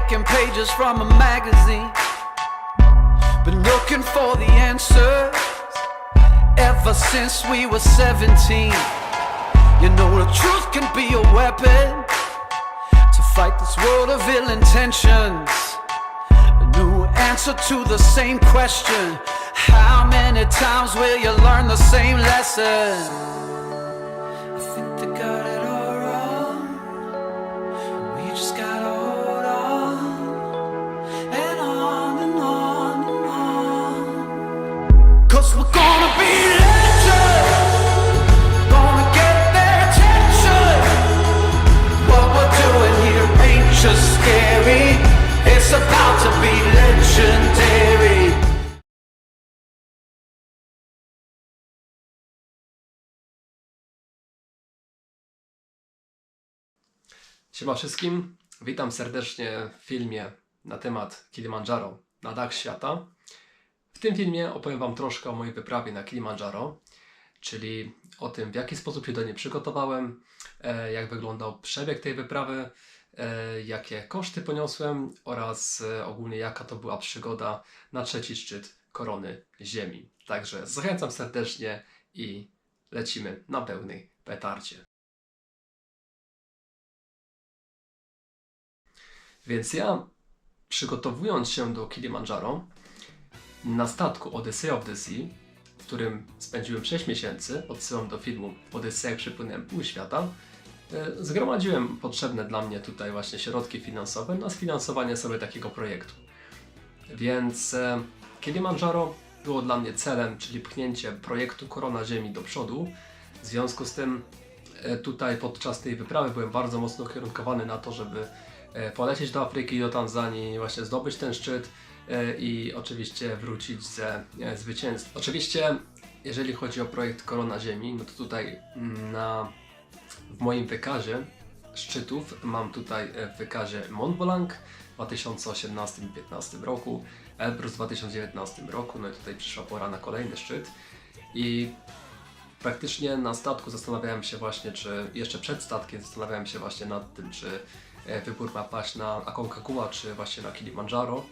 taking pages from a magazine. Been looking for the answers ever since we were 17. You know the truth can be a weapon to fight this world of ill intentions. A new answer to the same question. How many times will you learn the same lesson? I think they got it all wrong. We just gotta hold on and on and on and on. 'Cause we're gonna be legends, gonna get their attention. What we're doing here ain't just scary, it's about to be legendary. Siema wszystkim, witam serdecznie w filmie na temat Kilimandżaro na dach świata. W tym filmie opowiem Wam troszkę o mojej wyprawie na Kilimandżaro, czyli o tym, w jaki sposób się do niej przygotowałem, jak wyglądał przebieg tej wyprawy, jakie koszty poniosłem oraz ogólnie jaka to była przygoda na trzeci szczyt Korony Ziemi. Także zachęcam serdecznie i lecimy na pełnej petardzie. Więc ja, przygotowując się do Kilimandżaro, na statku Odyssey of the Sea, w którym spędziłem 6 miesięcy, odsyłam do filmu Odyssey, jak przepłynąłem pół świata, zgromadziłem potrzebne dla mnie tutaj właśnie środki finansowe na sfinansowanie sobie takiego projektu. Więc Kilimandżaro było dla mnie celem, czyli pchnięcie projektu Korona Ziemi do przodu. W związku z tym tutaj podczas tej wyprawy byłem bardzo mocno ukierunkowany na to, żeby polecieć do Afryki, do Tanzanii, właśnie zdobyć ten szczyt i oczywiście wrócić ze zwycięstwem. Oczywiście, jeżeli chodzi o projekt Korona Ziemi, no to tutaj w moim wykazie szczytów mam tutaj w wykazie Mont Blanc w 2018 i 2015 roku, Elbrus w 2019 roku, no i tutaj przyszła pora na kolejny szczyt. I praktycznie na statku zastanawiałem się właśnie, czy jeszcze przed statkiem zastanawiałem się właśnie nad tym, czy wybór ma paść na Aconcagua czy właśnie na Kilimandżaro.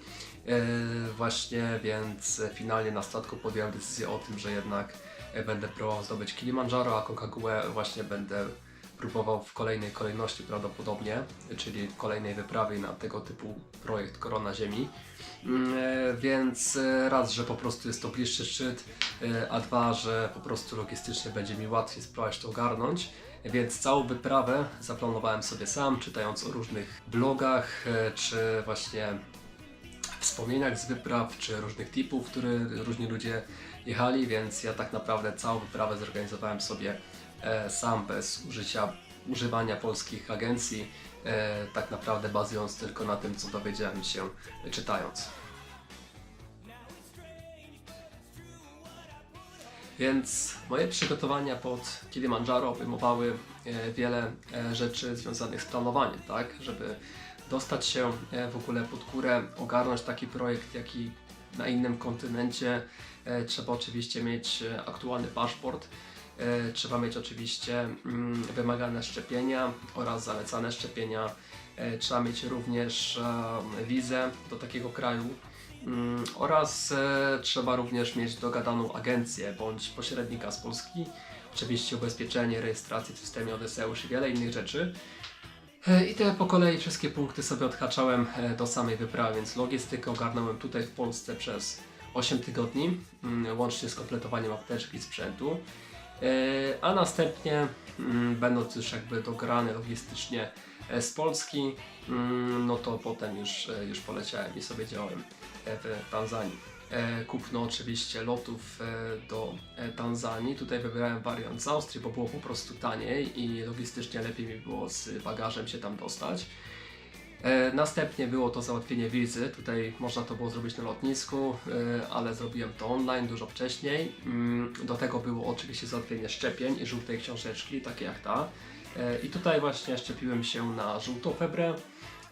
Właśnie, więc finalnie na statku podjąłem decyzję o tym, że jednak będę próbował zdobyć Kilimandżaro, a Aconcagua właśnie będę próbował w kolejnej kolejności prawdopodobnie, czyli w kolejnej wyprawie na tego typu projekt Korona Ziemi. Więc raz, że po prostu jest to bliższy szczyt, a dwa, że po prostu logistycznie będzie mi łatwiej spróbować to ogarnąć. Więc całą wyprawę zaplanowałem sobie sam, czytając o różnych blogach, czy właśnie wspomnieniach z wypraw, czy różnych tipów, które różni ludzie jechali, więc ja tak naprawdę całą wyprawę zorganizowałem sobie sam, bez używania polskich agencji, tak naprawdę bazując tylko na tym, co dowiedziałem się czytając. Więc moje przygotowania pod Kilimandżaro obejmowały wiele rzeczy związanych z planowaniem, tak? Żeby dostać się w ogóle pod górę, ogarnąć taki projekt, jak i na innym kontynencie. Trzeba oczywiście mieć aktualny paszport, trzeba mieć oczywiście wymagane szczepienia oraz zalecane szczepienia. Trzeba mieć również wizę do takiego kraju. Oraz trzeba również mieć dogadaną agencję bądź pośrednika z Polski, oczywiście ubezpieczenie, rejestrację w systemie Odyseusz i wiele innych rzeczy. I te po kolei wszystkie punkty sobie odhaczałem do samej wyprawy, więc logistykę ogarnąłem tutaj w Polsce przez 8 tygodni, łącznie z kompletowaniem apteczki i sprzętu. A następnie, będąc już jakby dograny logistycznie z Polski, no to potem już poleciałem i sobie działałem w Tanzanii. Kupno oczywiście lotów do Tanzanii. Tutaj wybierałem wariant z Austrii, bo było po prostu taniej i logistycznie lepiej mi było z bagażem się tam dostać. Następnie było to załatwienie wizy. Tutaj można to było zrobić na lotnisku, ale zrobiłem to online dużo wcześniej. Do tego było oczywiście załatwienie szczepień i żółtej książeczki, takie jak ta. I tutaj właśnie szczepiłem się na żółtą febrę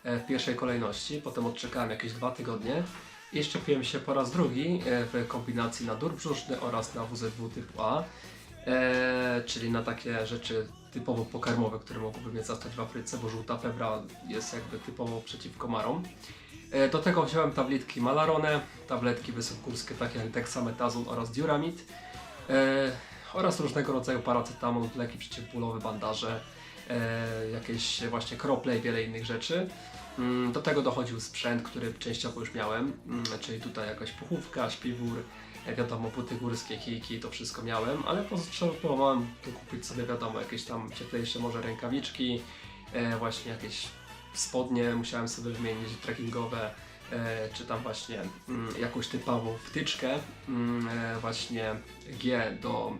w pierwszej kolejności, potem odczekałem jakieś 2 tygodnie i szczepiłem się po raz drugi w kombinacji na dur brzuszny oraz na WZW typu A, czyli na takie rzeczy typowo pokarmowe, które mogłyby mnie zastać w Afryce, bo żółta febra jest jakby typowo przeciwko marom. Do tego wziąłem tabletki Malarone, tabletki wysokogórskie takie jak dexametazon oraz Duramid oraz różnego rodzaju paracetamol, leki przeciwbólowe, bandaże, jakieś właśnie krople i wiele innych rzeczy. Do tego dochodził sprzęt, który częściowo już miałem, czyli tutaj jakaś puchówka, śpiwór, wiadomo, buty górskie, kijki, to wszystko miałem, ale potrzebowałem tu kupić sobie, wiadomo, jakieś tam cieplejsze może rękawiczki, właśnie jakieś spodnie musiałem sobie wymienić, trekkingowe, czy tam właśnie jakąś typową wtyczkę, właśnie G do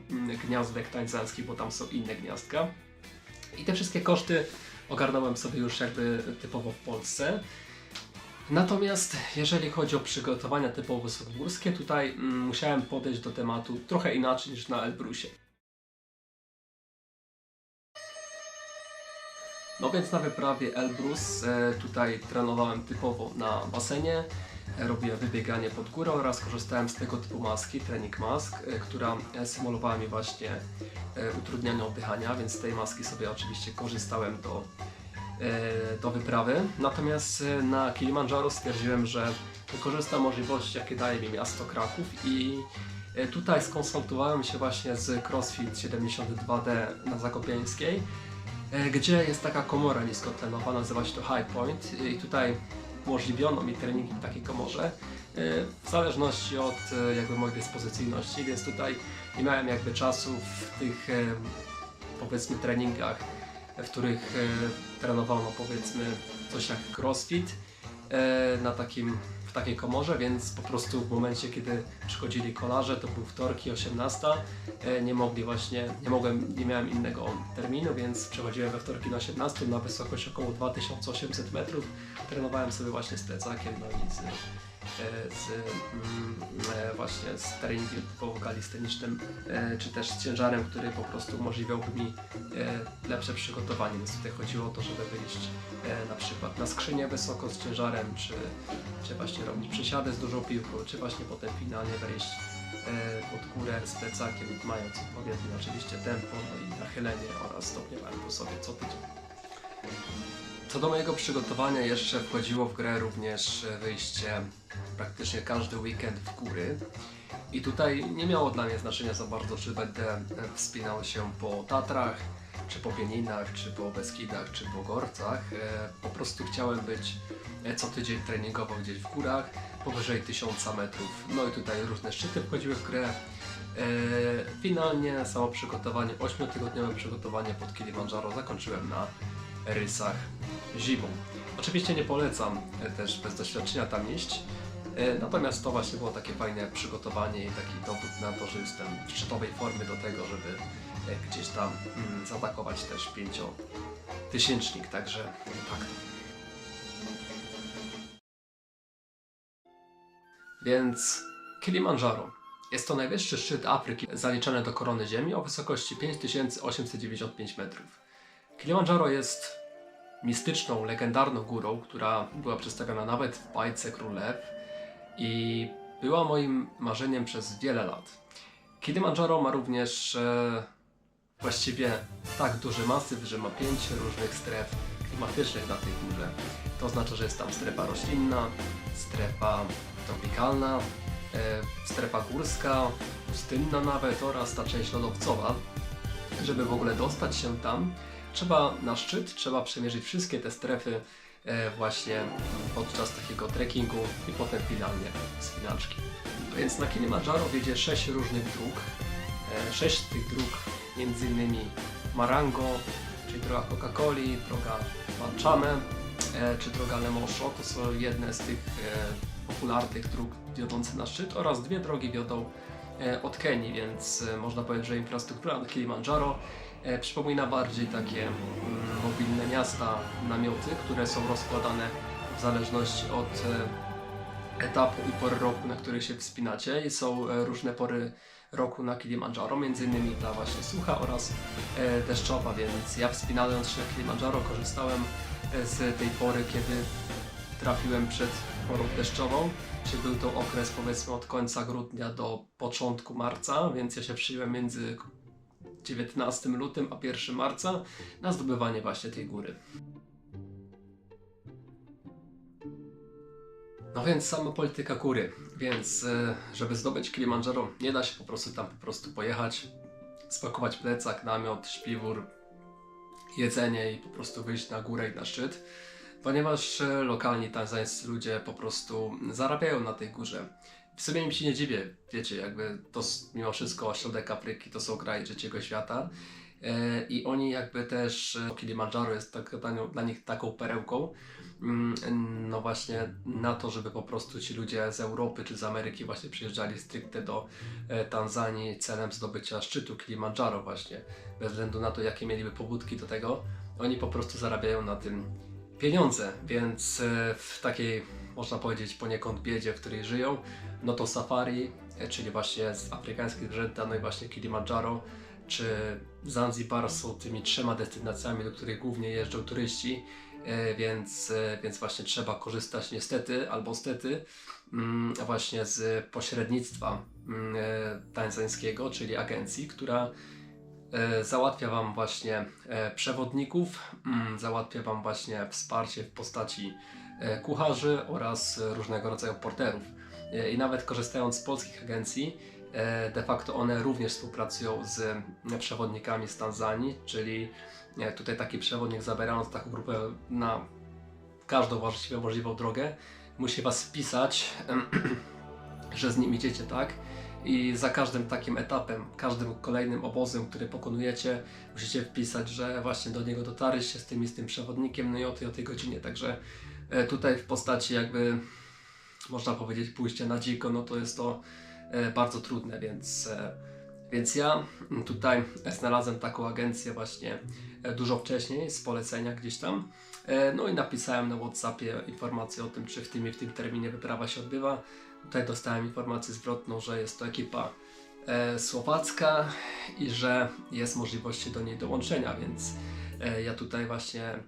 gniazdek tańzańskich, bo tam są inne gniazdka. I te wszystkie koszty ogarnąłem sobie już jakby typowo w Polsce. Natomiast jeżeli chodzi o przygotowania typowo wysokogórskie, tutaj musiałem podejść do tematu trochę inaczej niż na Elbrusie. No więc na wyprawie Elbrus tutaj trenowałem typowo na basenie, robiłem wybieganie pod górę oraz korzystałem z tego typu maski, trening mask, która symulowała mi właśnie utrudnianie oddychania, więc z tej maski sobie oczywiście korzystałem do wyprawy. Natomiast na Kilimandżaro stwierdziłem, że wykorzystam możliwości, jakie daje mi miasto Kraków i tutaj skonsultowałem się właśnie z CrossFit 72D na Zakopiańskiej, gdzie jest taka komora niskotlenowa, nazywa się to High Point i tutaj umożliwiono mi treningi w takiej komorze w zależności od jakby mojej dyspozycyjności, więc tutaj nie miałem jakby czasu w tych powiedzmy treningach, w których trenowano powiedzmy coś jak crossfit w takiej komorze, więc po prostu w momencie, kiedy przychodzili kolarze, to był wtorki 18, nie miałem innego terminu, więc przechodziłem we wtorki na 18 na wysokość około 2800 metrów. Trenowałem sobie właśnie z plecakiem, no i właśnie z treningiem typowo kalistenicznym, czy też z ciężarem, który po prostu umożliwiałby mi lepsze przygotowanie. Więc tutaj chodziło o to, żeby wyjść na przykład na skrzynię wysoko z ciężarem, czy właśnie robić przysiady z dużą piłką, czy właśnie potem finalnie wejść pod górę z plecakiem, mając odpowiednie oczywiście tempo, no i nachylenie oraz stopniowałem to sobie co tydzień. Co do mojego przygotowania jeszcze wchodziło w grę również wyjście praktycznie każdy weekend w góry i tutaj nie miało dla mnie znaczenia za bardzo, czy będę wspinał się po Tatrach, czy po Pieninach, czy po Beskidach, czy po Gorcach. Po prostu chciałem być co tydzień treningowo gdzieś w górach, powyżej 1000 metrów. No i tutaj różne szczyty wchodziły w grę. Finalnie samo przygotowanie, 8-tygodniowe przygotowanie pod Kilimandżaro zakończyłem na rysach zimą. Oczywiście nie polecam też bez doświadczenia tam iść, natomiast to właśnie było takie fajne przygotowanie i taki dowód na to, że jestem w szczytowej formie do tego, żeby gdzieś tam zaatakować też 5000, także tak. Więc Kilimandżaro jest to najwyższy szczyt Afryki zaliczany do korony Ziemi o wysokości 5895 metrów. Kilimandżaro jest mistyczną, legendarną górą, która była przedstawiona nawet w bajce Król Lew i była moim marzeniem przez wiele lat. Kilimandżaro ma również właściwie tak duży masyw, że ma 5 różnych stref klimatycznych na tej górze. To oznacza, że jest tam strefa roślinna, strefa tropikalna, strefa górska, pustynna nawet oraz ta część lodowcowa. Żeby w ogóle dostać się tam, trzeba na szczyt, trzeba przemierzyć wszystkie te strefy właśnie podczas takiego trekkingu i potem finalnie wspinaczki. Więc na Kilimandżaro wiedzie 6 różnych dróg. 6 z tych dróg m.in. Marango, czyli droga Coca-Coli, droga Banchame, czy droga Lemosho, to są jedne z tych popularnych dróg wiodących na szczyt oraz 2 drogi wiodą od Kenii, więc można powiedzieć, że infrastruktura na Kilimandżaro przypomina bardziej takie mobilne miasta, namioty, które są rozkładane w zależności od etapu i pory roku, na których się wspinacie i są różne pory roku na Kilimandżaro, między innymi ta właśnie sucha oraz deszczowa, więc ja wspinając się na Kilimandżaro korzystałem z tej pory, kiedy trafiłem przed porą deszczową, czyli był to okres powiedzmy od końca grudnia do początku marca, więc ja się przyjąłem między 19 lutym a 1 marca na zdobywanie właśnie tej góry. No więc sama polityka góry, więc żeby zdobyć Kilimandżaro nie da się po prostu tam pojechać, spakować plecak, namiot, śpiwór, jedzenie i po prostu wyjść na górę i na szczyt, ponieważ lokalni tanzańscy ludzie po prostu zarabiają na tej górze. W sumie im się nie dziwię, wiecie, jakby to mimo wszystko środek Afryki to są kraje trzeciego świata i oni jakby też, Kilimandżaro jest dla nich taką perełką, no właśnie na to, żeby po prostu ci ludzie z Europy czy z Ameryki właśnie przyjeżdżali stricte do Tanzanii celem zdobycia szczytu Kilimandżaro właśnie, bez względu na to jakie mieliby pobudki do tego, oni po prostu zarabiają na tym pieniądze, więc w takiej, można powiedzieć, poniekąd biedzie, w której żyją, no to safari, czyli właśnie z afrykańskich zwierzęta, no i właśnie Kilimandżaro czy Zanzibar są tymi 3 destynacjami, do których głównie jeżdżą turyści, więc właśnie trzeba korzystać niestety albo stety właśnie z pośrednictwa tanzańskiego, czyli agencji, która załatwia Wam właśnie przewodników, załatwia Wam właśnie wsparcie w postaci kucharzy oraz różnego rodzaju porterów. I nawet korzystając z polskich agencji, de facto one również współpracują z przewodnikami z Tanzanii, czyli tutaj taki przewodnik, zabierając taką grupę na każdą właściwie możliwą drogę, musi Was wpisać, że z nim idziecie, tak? I za każdym takim etapem, każdym kolejnym obozem, który pokonujecie, musicie wpisać, że właśnie do niego dotarliście z tym przewodnikiem, no i o tej godzinie. Także tutaj w postaci jakby, można powiedzieć, pójście na dziko, no to jest to bardzo trudne, więc ja tutaj znalazłem taką agencję właśnie dużo wcześniej, z polecenia gdzieś tam, no i napisałem na WhatsAppie informację o tym, czy w tym i w tym terminie wyprawa się odbywa. Tutaj dostałem informację zwrotną, że jest to ekipa słowacka i że jest możliwość do niej dołączenia, więc ja tutaj właśnie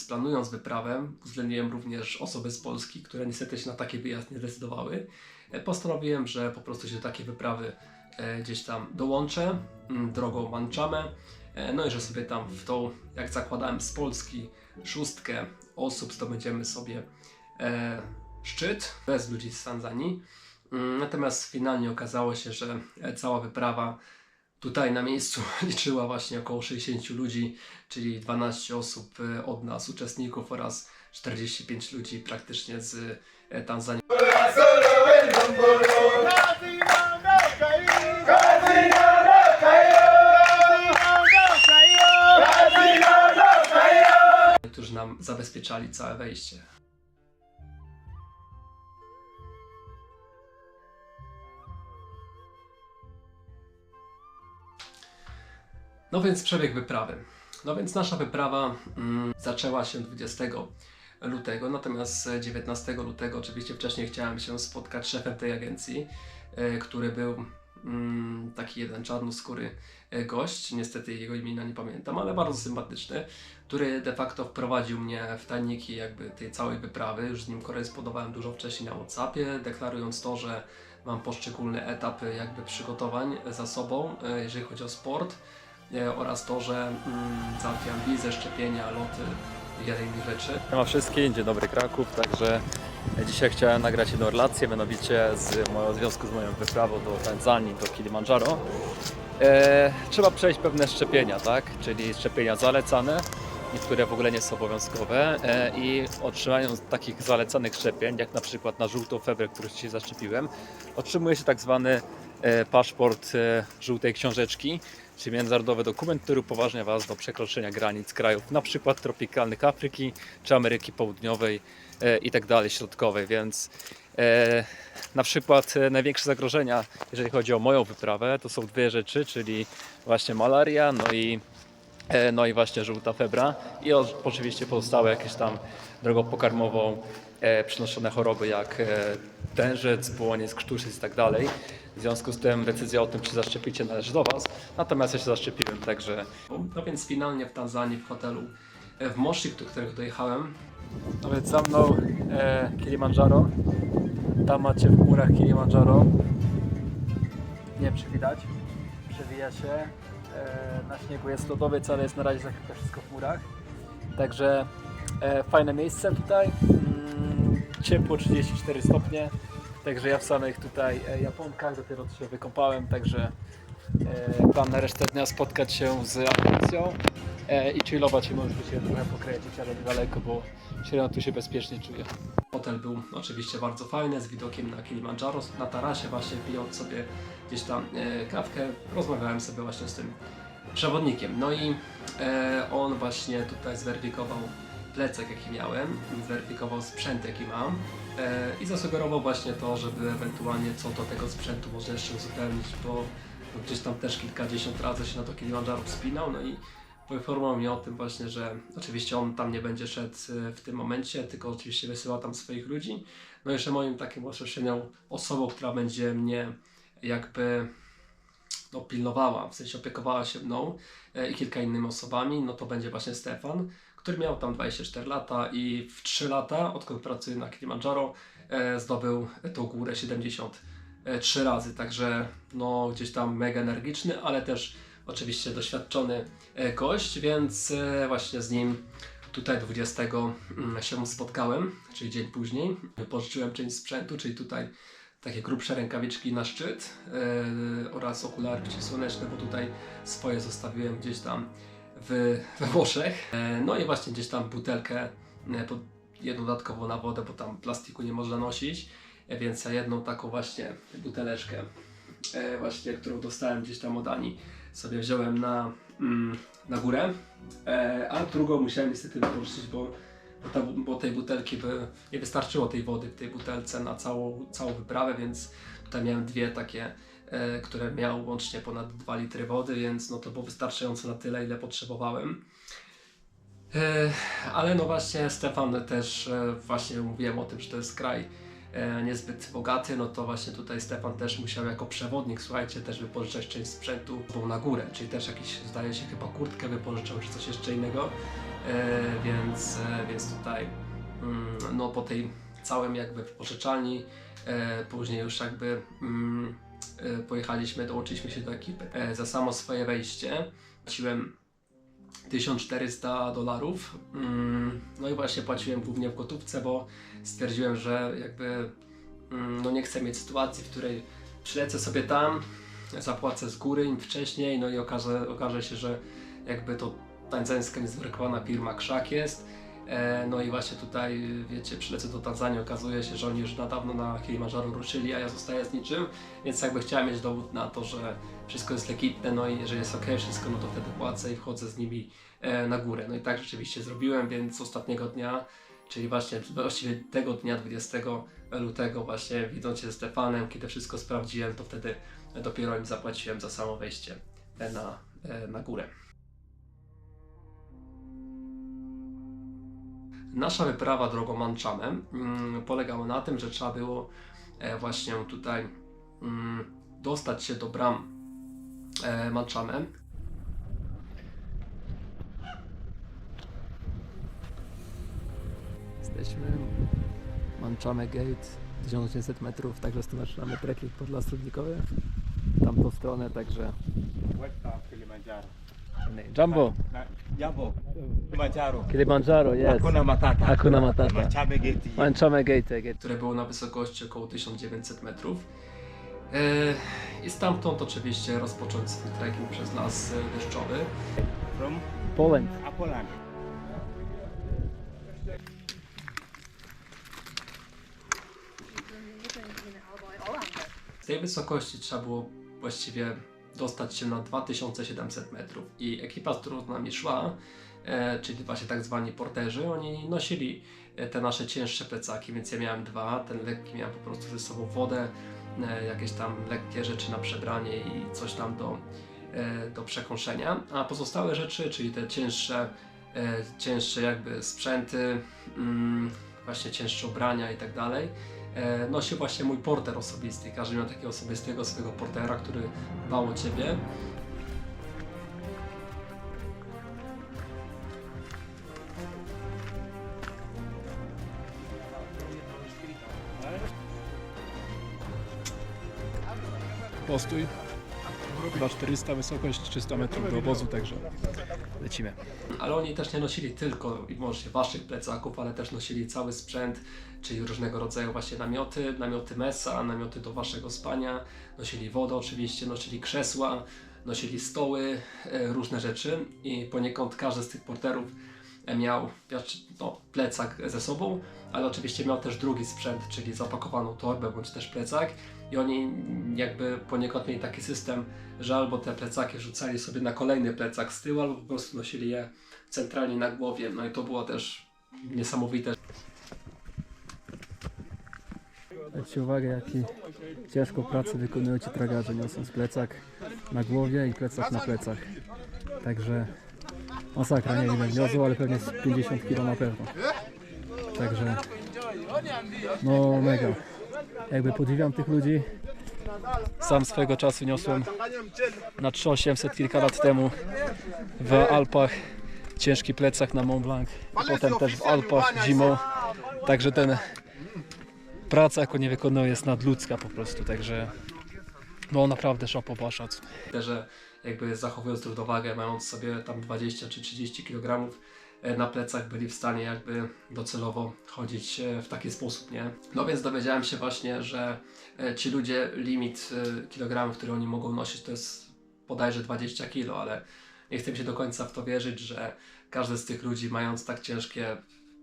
planując wyprawę, uwzględniłem również osoby z Polski, które niestety się na taki wyjazd nie zdecydowały. Postanowiłem, że po prostu się do takiej wyprawy gdzieś tam dołączę drogą Manchamę, no i że sobie tam w tą, jak zakładałem z Polski, 6 osób zdobędziemy sobie szczyt bez ludzi z Tanzanii. Natomiast finalnie okazało się, że cała wyprawa tutaj na miejscu liczyła właśnie około 60 ludzi, czyli 12 osób od nas, uczestników, oraz 45 ludzi praktycznie z Tanzanii. Którzy nam zabezpieczali całe wejście. No więc przebieg wyprawy. No więc nasza wyprawa zaczęła się 20 lutego, natomiast 19 lutego oczywiście wcześniej chciałem się spotkać z szefem tej agencji, który był taki jeden czarnoskóry gość, niestety jego imienia nie pamiętam, ale bardzo sympatyczny, który de facto wprowadził mnie w tajniki jakby tej całej wyprawy. Już z nim korespondowałem dużo wcześniej na WhatsAppie, deklarując to, że mam poszczególne etapy jakby przygotowań za sobą, jeżeli chodzi o sport, oraz to, że załatwiam wizę, szczepienia, loty i wiele innych rzeczy. Siema wszystkim, dzień dobry Kraków, także dzisiaj chciałem nagrać jedną relację, mianowicie w związku z moją wyprawą do Tanzanii, do Kilimandżaro. Trzeba przejść pewne szczepienia, tak? Czyli szczepienia zalecane, niektóre w ogóle nie są obowiązkowe i otrzymając takich zalecanych szczepień, jak na przykład na żółtą febrę, którą dzisiaj zaszczepiłem, otrzymuje się tak zwany paszport żółtej książeczki, czyli międzynarodowy dokument, który upoważnia Was do przekroczenia granic krajów na przykład tropikalnych Afryki czy Ameryki Południowej i tak dalej, środkowej, więc na przykład największe zagrożenia, jeżeli chodzi o moją wyprawę, to są dwie rzeczy, czyli właśnie malaria, no i właśnie żółta febra i oczywiście pozostałe jakieś tam drogą pokarmową przenoszone choroby jak tężec, błoniec, krztusiec i tak dalej. W związku z tym decyzja o tym, czy zaszczepicie, należy do Was. Natomiast ja się zaszczepiłem, także... No więc finalnie w Tanzanii, w hotelu w Moshi, do którego dojechałem. No więc za mną Kilimandżaro. Tam macie w górach Kilimandżaro. Nie wiem, czy widać. przewija się. Na śniegu jest lodowiec, ale jest na razie zakryte wszystko w murach. Także fajne miejsce tutaj. Ciepło, 34 stopnie. Także ja w samych tutaj japonkach dopiero się wykąpałem, także plan na resztę dnia spotkać się z atencją i chillować się, może się trochę pokręcić, ale niedaleko, bo średnio tu się bezpiecznie czuję. Hotel był oczywiście bardzo fajny, z widokiem na Kilimandżaro. Na tarasie właśnie pijąc sobie gdzieś tam kawkę, rozmawiałem sobie właśnie z tym przewodnikiem. No i on właśnie tutaj zweryfikował plecak jaki miałem, zweryfikował sprzęt jaki mam i zasugerował właśnie to, żeby ewentualnie co do tego sprzętu można jeszcze uzupełnić, bo gdzieś tam też kilkadziesiąt razy się na to Kilimandżaro wspinał, no i poinformował mnie o tym właśnie, że oczywiście on tam nie będzie szedł w tym momencie, tylko oczywiście wysyła tam swoich ludzi. No i że moim takim bezpośrednią osobą, która będzie mnie jakby no, pilnowała, w sensie opiekowała się mną i kilka innymi osobami, no to będzie właśnie Stefan, który miał tam 24 lata i w 3 lata, odkąd pracuje na Kilimandżaro, zdobył tą górę 73 razy, także no gdzieś tam mega energiczny, ale też oczywiście doświadczony gość, więc właśnie z nim tutaj 20 się spotkałem, czyli dzień później. Pożyczyłem część sprzętu, czyli tutaj takie grubsze rękawiczki na szczyt oraz okulary przeciwsłoneczne, bo tutaj swoje zostawiłem gdzieś tam we Włoszech. No i właśnie gdzieś tam butelkę, jedną dodatkowo na wodę, bo tam plastiku nie można nosić, więc ja jedną taką właśnie buteleczkę, właśnie, którą dostałem gdzieś tam od Ani, sobie wziąłem na górę, a drugą musiałem niestety wypożyczyć, bo tej butelki by nie wystarczyło tej wody w tej butelce na całą wyprawę, więc tutaj miałem dwie takie, które miały łącznie ponad 2 litry wody, więc no to było wystarczająco na tyle, ile potrzebowałem. Ale no właśnie Stefan też, właśnie mówiłem o tym, że to jest kraj niezbyt bogaty, no to właśnie tutaj Stefan też musiał jako przewodnik, słuchajcie, też wypożyczać część sprzętu na górę, czyli też jakiś, zdaje się, chyba kurtkę wypożyczał, czy coś jeszcze innego, więc tutaj no po tej całym jakby wypożyczalni, później już jakby dołączyliśmy się do ekipy. Za samo swoje wejście płaciłem $1400. No i właśnie płaciłem głównie w gotówce, bo stwierdziłem, że jakby no nie chcę mieć sytuacji, w której przylecę sobie tam, zapłacę z góry im wcześniej, no i okaże się, że jakby to tanzańska niezweryfikowana firma Krzak jest. No i właśnie tutaj, wiecie, przylecę do Tanzanii, okazuje się, że oni już na dawno na Kilimandżaro ruszyli, a ja zostaję z niczym, więc jakby chciałem mieć dowód na to, że wszystko jest legitne, no i jeżeli jest ok wszystko, no to wtedy płacę i wchodzę z nimi na górę. No i tak rzeczywiście zrobiłem, więc ostatniego dnia, czyli właśnie właściwie tego dnia 20 lutego właśnie widząc się ze Stefanem, kiedy wszystko sprawdziłem, to wtedy dopiero im zapłaciłem za samo wejście na górę. Nasza wyprawa drogą Manchamem polegała na tym, że trzeba było właśnie tutaj dostać się do bram Manchamem. Jesteśmy Manchame Gate, 1800 metrów, także tu zaczynamy trekking podlastrudnikowy. Tamtą stronę, także... Kilimanjaro. Jumbo! Jumbo. Kilimanjaro. Kilimanjaro, yes. Hakuna Matata. Hakuna Matata. Manchame Gate. Manchame Gate. Które było na wysokości około 1900 metrów. I stamtąd oczywiście rozpocząć swój trekking przez las deszczowy. From Poland. Poland. Z tej wysokości trzeba było właściwie dostać się na 2700 metrów i ekipa, z którą z nami szła, czyli właśnie tak zwani porterzy, oni nosili te nasze cięższe plecaki, więc ja miałem 2, ten lekki miałem po prostu ze sobą wodę, jakieś tam lekkie rzeczy na przebranie i coś tam do przekąszenia, a pozostałe rzeczy, czyli te cięższe jakby sprzęty, właśnie cięższe ubrania i tak dalej, nosił właśnie mój porter osobisty. Każdy miał takiego osobistego swojego portera, który dbał o ciebie. Postój. 2400 wysokość, 300 metrów do obozu, także lecimy. Ale oni też nie nosili tylko i wyłącznie waszych plecaków, ale też nosili cały sprzęt, czyli różnego rodzaju właśnie namioty mesa, namioty do waszego spania, nosili wodę oczywiście, nosili krzesła, nosili stoły, różne rzeczy i poniekąd każdy z tych porterów miał plecak ze sobą, ale oczywiście miał też drugi sprzęt, czyli zapakowaną torbę bądź też plecak i oni jakby poniekąd mieli taki system, że albo te plecaki rzucali sobie na kolejny plecak z tyłu, albo po prostu nosili je centralnie na głowie, no i to było też niesamowite. Zwróćcie uwagę, jaki ciężką pracę wykonują ci tragarze, niosąc plecak na głowie i plecak na plecach. Także masakra, nie wiem jak niosą, ale pewnie z 50 kg na pewno. Także no mega. Jakby podziwiam tych ludzi. Sam swego czasu niosłem na 3800 kilka lat temu w Alpach ciężki plecak na Mont Blanc. Potem też w Alpach zimą. Także praca, jaką nie wykonuje, jest nadludzka po prostu, także no naprawdę chapeau, szac. Że jakby zachowując równowagę, mając sobie tam 20 czy 30 kg na plecach, byli w stanie jakby docelowo chodzić w taki sposób, nie? No więc dowiedziałem się właśnie, że ci ludzie, limit kilogramów, które oni mogą nosić, to jest bodajże 20 kg, ale nie chcę mi się do końca w to wierzyć, że każdy z tych ludzi, mając tak ciężkie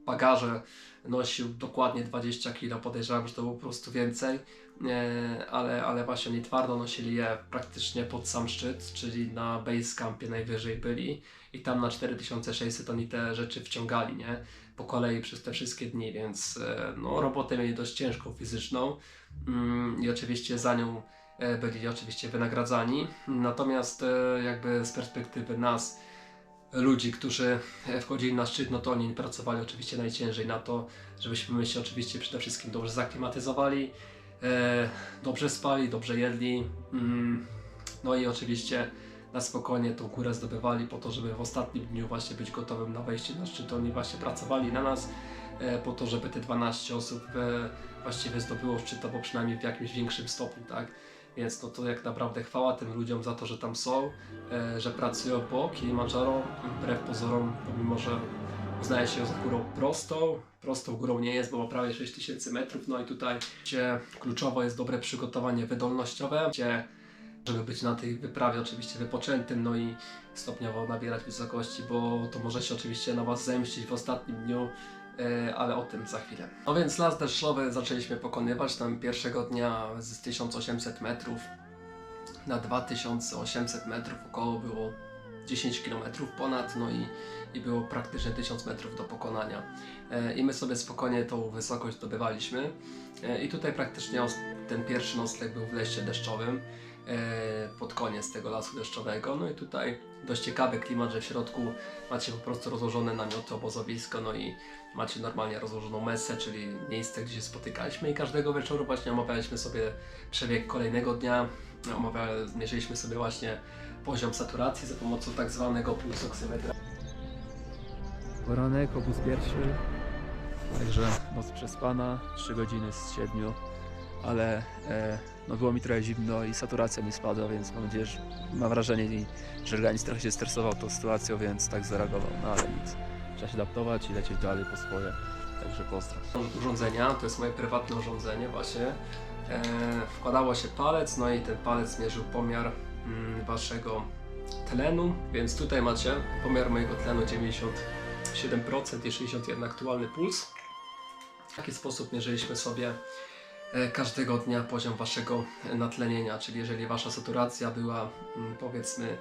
bagaże, nosił dokładnie 20 kg, podejrzewam, że to było po prostu więcej, ale właśnie oni twardo nosili je praktycznie pod sam szczyt, czyli na base campie najwyżej byli i tam na 4600 oni te rzeczy wciągali, nie? Po kolei przez te wszystkie dni, więc no, robotę mieli dość ciężką, fizyczną i oczywiście za nią byli oczywiście wynagradzani, natomiast jakby z perspektywy nas, ludzi, którzy wchodzili na szczyt, no to oni pracowali oczywiście najciężej na to, żebyśmy my się oczywiście przede wszystkim dobrze zaklimatyzowali, dobrze spali, dobrze jedli, no i oczywiście na spokojnie tą górę zdobywali po to, żeby w ostatnim dniu właśnie być gotowym na wejście na szczyt. Oni właśnie pracowali na nas po to, żeby te 12 osób właściwie zdobyło szczytowo przynajmniej w jakimś większym stopniu, tak? Więc no to jak naprawdę chwała tym ludziom za to, że tam są, że pracują po Kilimandżaro, wbrew pozorom, pomimo że uznaje się ją za górą prostą górą nie jest, bo ma prawie 6000 metrów, no i tutaj gdzie kluczowo jest dobre przygotowanie wydolnościowe, gdzie żeby być na tej wyprawie oczywiście wypoczętym, no i stopniowo nabierać wysokości, bo to może się oczywiście na Was zemścić w ostatnim dniu, ale o tym za chwilę. No więc las deszczowy zaczęliśmy pokonywać tam pierwszego dnia z 1800 metrów na 2800 metrów, około było 10 km ponad, no i było praktycznie 1000 metrów do pokonania. I my sobie spokojnie tą wysokość zdobywaliśmy i tutaj praktycznie ten pierwszy nocleg był w lesie deszczowym pod koniec tego lasu deszczowego, no i tutaj dość ciekawy klimat, że w środku macie po prostu rozłożone namioty, obozowisko, no i macie normalnie rozłożoną messę, czyli miejsce, gdzie się spotykaliśmy i każdego wieczoru właśnie omawialiśmy sobie przebieg kolejnego dnia, mierzyliśmy sobie właśnie poziom saturacji za pomocą tak zwanego pulsoksymetra. Poranek, obóz pierwszy, także noc przespana, 3 godziny z 7, ale no było mi trochę zimno i saturacja mi spadła, więc mam nadzieję, że mam wrażenie, że organizm trochę się stresował tą sytuacją, więc tak zareagował, no ale nic. Trzeba się adaptować i lecieć dalej po swoje, także pozdrow. Urządzenia, to jest moje prywatne urządzenie właśnie. Wkładało się palec, no i ten palec mierzył pomiar waszego tlenu, więc tutaj macie pomiar mojego tlenu 97% i 61 aktualny puls. W taki sposób mierzyliśmy sobie każdego dnia poziom waszego natlenienia, czyli jeżeli wasza saturacja była powiedzmy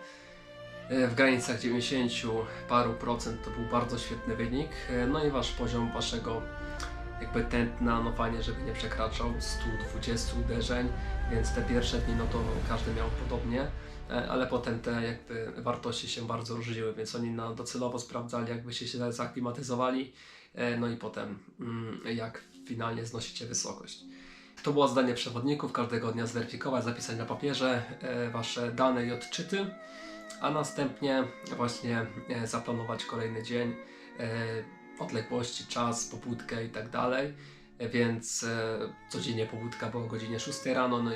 w granicach 90 paru procent, to był bardzo świetny wynik, no i wasz poziom waszego jakby tętna, no fajnie, żeby nie przekraczał 120 uderzeń, więc te pierwsze dni no to każdy miał podobnie, ale potem te jakby wartości się bardzo różniły, więc oni docelowo sprawdzali, jakbyście się zaklimatyzowali, no i potem jak finalnie znosicie wysokość. To było zadanie przewodników, każdego dnia zweryfikować, zapisać na papierze wasze dane i odczyty, a następnie właśnie zaplanować kolejny dzień, odległości, czas, pobudkę i tak dalej, więc codziennie pobudka była o godzinie 6 rano, no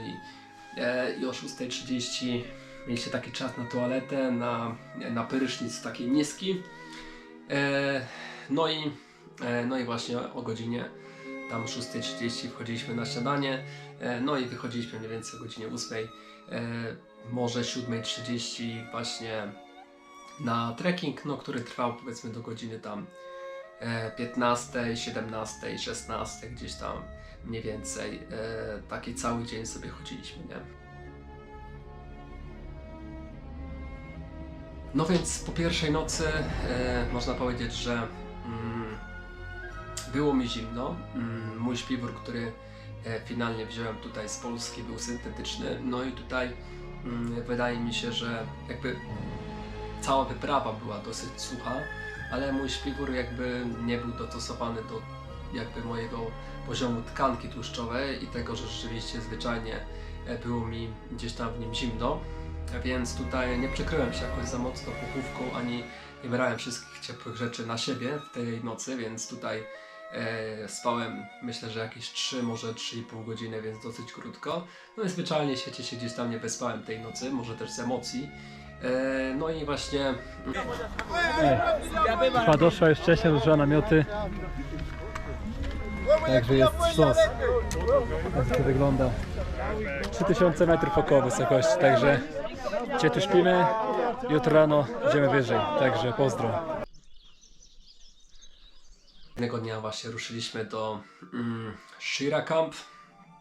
i o 6:30 mieliście taki czas na toaletę, na prysznic taki niski. No i właśnie o godzinie tam 6:30 wchodziliśmy na śniadanie, no i wychodziliśmy mniej więcej o godzinie 8, może 7:30 właśnie na trekking, no, który trwał powiedzmy do godziny tam 15, 17, 16, gdzieś tam mniej więcej, taki cały dzień sobie chodziliśmy, nie? No więc po pierwszej nocy można powiedzieć, że było mi zimno. Mój śpiwór, który finalnie wziąłem tutaj z Polski, był syntetyczny. No i tutaj wydaje mi się, że jakby cała wyprawa była dosyć sucha, ale mój śpiwór jakby nie był dostosowany do jakby mojego poziomu tkanki tłuszczowej i tego, że rzeczywiście zwyczajnie było mi gdzieś tam w nim zimno. Więc tutaj nie przykryłem się jakoś za mocno puchówką, ani nie brałem wszystkich ciepłych rzeczy na siebie w tej nocy, więc tutaj spałem myślę, że jakieś 3, może 3,5 godziny, więc dosyć krótko. No i zwyczajnie świecie się gdzieś tam nie wyspałem tej nocy, może też z emocji. No i właśnie... Chyba doszła już wcześniej, użyła namioty. Także jest sztos. Tak to wygląda. 3000 metrów około wysokości, także dzisiaj tu śpimy, jutro rano idziemy wyżej, także pozdro. Jednego dnia właśnie ruszyliśmy do Shira Camp,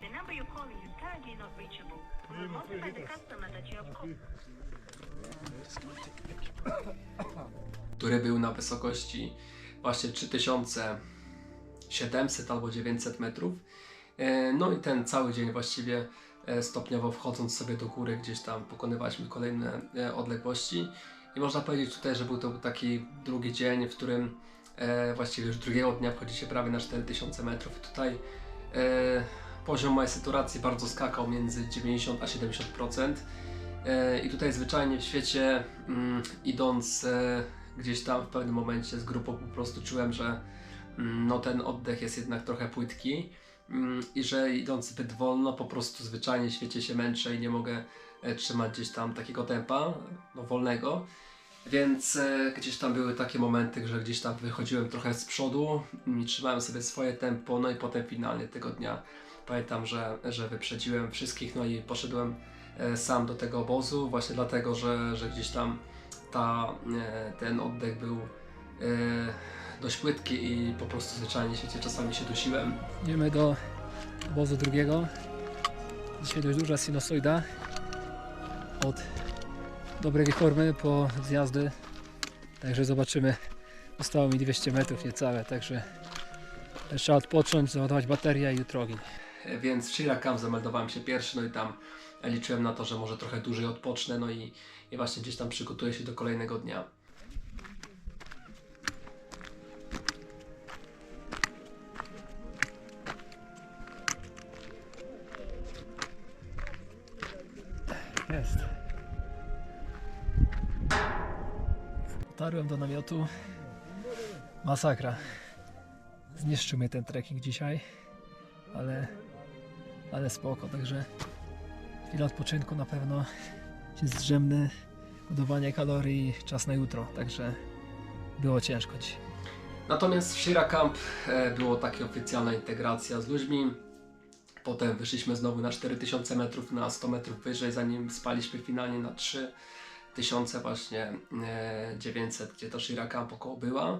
The number you're calling is currently not reachable. We will notify the customer that you have called. który był na wysokości właśnie 3700 albo 900 metrów. No i ten cały dzień właściwie stopniowo wchodząc sobie do góry, gdzieś tam pokonywaliśmy kolejne odległości. I można powiedzieć tutaj, że był to taki drugi dzień, w którym właściwie już drugiego dnia wchodzicie prawie na 4000 metrów. I tutaj poziom mojej saturacji bardzo skakał między 90 a 70%. I tutaj zwyczajnie w świecie idąc gdzieś tam w pewnym momencie z grupą po prostu czułem, że no ten oddech jest jednak trochę płytki i że idąc zbyt wolno po prostu zwyczajnie w świecie się męczę i nie mogę trzymać gdzieś tam takiego tempa wolnego. Więc gdzieś tam były takie momenty, że gdzieś tam wychodziłem trochę z przodu i trzymałem sobie swoje tempo, no i potem finalnie tego dnia pamiętam, że wyprzedziłem wszystkich, no i poszedłem sam do tego obozu, właśnie dlatego, że gdzieś tam ten oddech był dość płytki i po prostu zwyczajnie świecie czasami się dusiłem. Idziemy do obozu drugiego. Dzisiaj dość duża sinusoida. Od dobrej formy po zjazdy. Także zobaczymy. Zostało mi 200 metrów niecałe, także trzeba odpocząć, załadować baterię i jutro ogień. Więc w Shira Camp zameldowałem się pierwszy, no i tam liczyłem na to, że może trochę dłużej odpocznę, no i właśnie gdzieś tam przygotuję się do kolejnego dnia. Jest. Dotarłem do namiotu. Masakra. Zniszczył mnie ten trekking dzisiaj, ale spoko, także chwila odpoczynku na pewno się zdrzemny, budowanie kalorii, czas na jutro, także było ciężko dzisiaj. Natomiast w Shira Camp było taka oficjalna integracja z ludźmi. Potem wyszliśmy znowu na 4000 metrów, na 100 metrów wyżej, zanim spaliśmy finalnie na 3000 właśnie 900, gdzie to Shira Camp około była.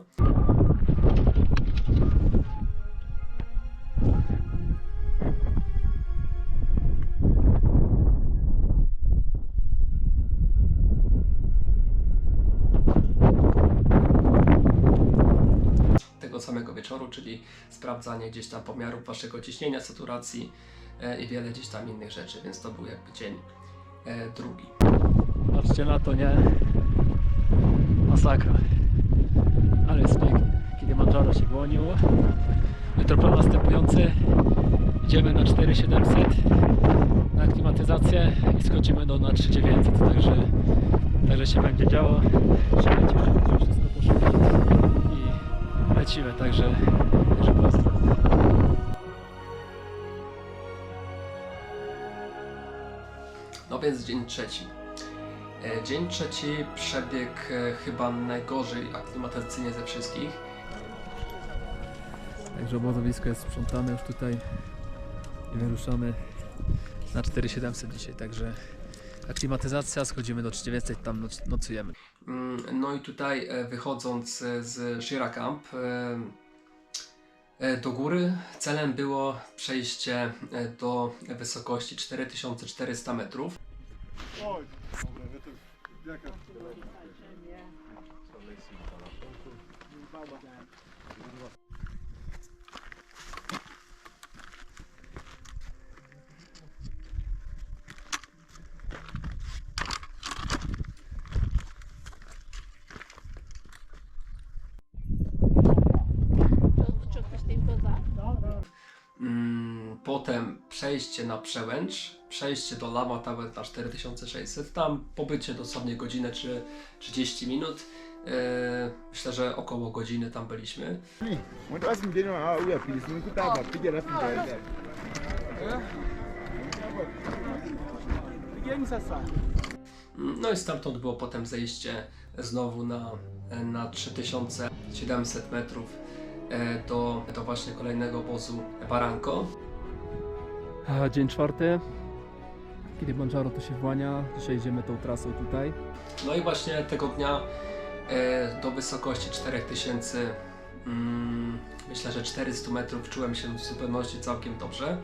Tego samego wieczoru, czyli sprawdzanie gdzieś tam pomiarów waszego ciśnienia, saturacji i wiele gdzieś tam innych rzeczy, więc to był jakby dzień drugi. Patrzcie na to, nie? Masakra. Ale śnieg. Kilimandżaro się wyłoniło. Jutro plan następujący. Idziemy na 4700 na aklimatyzację i skoczymy na 3900. Także się będzie działo. Trzeba będzie, żeby wszystko poszło i lecimy. Także pozdro. No więc dzień trzeci. Dzień trzeci przebiegł chyba najgorzej aklimatyzacyjnie ze wszystkich. Także obozowisko jest sprzątane już tutaj i wyruszamy na 4700 dzisiaj, także aklimatyzacja, schodzimy do 3900, tam nocujemy. No i tutaj wychodząc z Shira Camp do góry celem było przejście do wysokości 4400 metrów. Potem przejście na Przełęcz, przejście do Lama Tower na 4600, tam pobycie dosłownie godzinę czy 30 minut. Myślę, że około godziny tam byliśmy. No i stamtąd było potem zejście znowu na 3700 metrów do właśnie kolejnego obozu Barranco. Dzień czwarty. Kilimandżaro to się włania. Dzisiaj idziemy tą trasą tutaj. No i właśnie tego dnia do wysokości 4000, myślę, że 400 metrów czułem się w zupełności całkiem dobrze.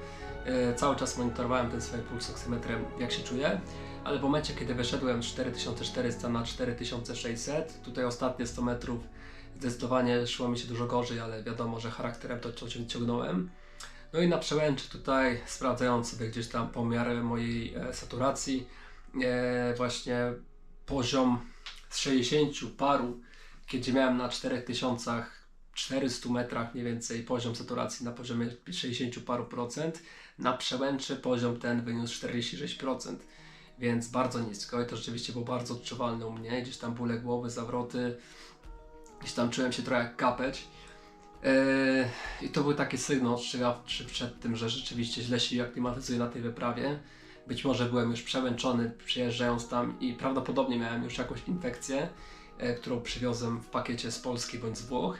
Cały czas monitorowałem ten swoim pulsoksymetrem, jak się czuję, ale w momencie, kiedy wyszedłem z 4400 na 4600, tutaj ostatnie 100 metrów zdecydowanie szło mi się dużo gorzej, ale wiadomo, że charakterem to ciągnąłem. No i na Przełęczy tutaj, sprawdzając sobie gdzieś tam pomiar mojej saturacji, właśnie poziom z 60 paru, kiedy miałem na 4400 metrach mniej więcej poziom saturacji na poziomie 60 paru procent, na Przełęczy poziom ten wyniósł 46%, więc bardzo nisko i to rzeczywiście było bardzo odczuwalne u mnie, gdzieś tam bóle głowy, zawroty, gdzieś tam czułem się trochę jak kapeć. I to był taki sygnał ostrzegawczy przed tym, że rzeczywiście źle się aklimatyzuję na tej wyprawie. Być może byłem już przemęczony przyjeżdżając tam i prawdopodobnie miałem już jakąś infekcję, którą przywiozłem w pakiecie z Polski bądź z Włoch.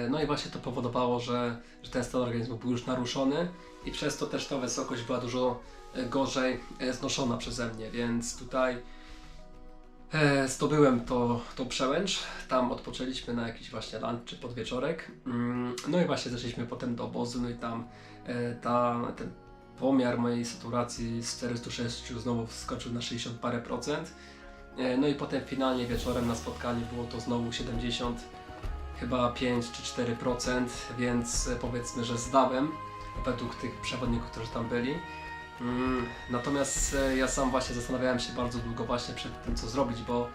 No i właśnie to powodowało, że ten stan organizmu był już naruszony i przez to też ta wysokość była dużo gorzej znoszona przeze mnie, więc tutaj zdobyłem tą Przełęcz, tam odpoczęliśmy na jakiś właśnie lunch czy podwieczorek. No i właśnie zeszliśmy potem do obozu, no i tam ten pomiar mojej saturacji z 406 znowu wskoczył na 60 parę procent. No i potem finalnie wieczorem na spotkaniu było to znowu 70, chyba 5 czy 4%, więc powiedzmy, że zdałem według tych przewodników, którzy tam byli. Natomiast ja sam właśnie zastanawiałem się bardzo długo właśnie przed tym, co zrobić, bo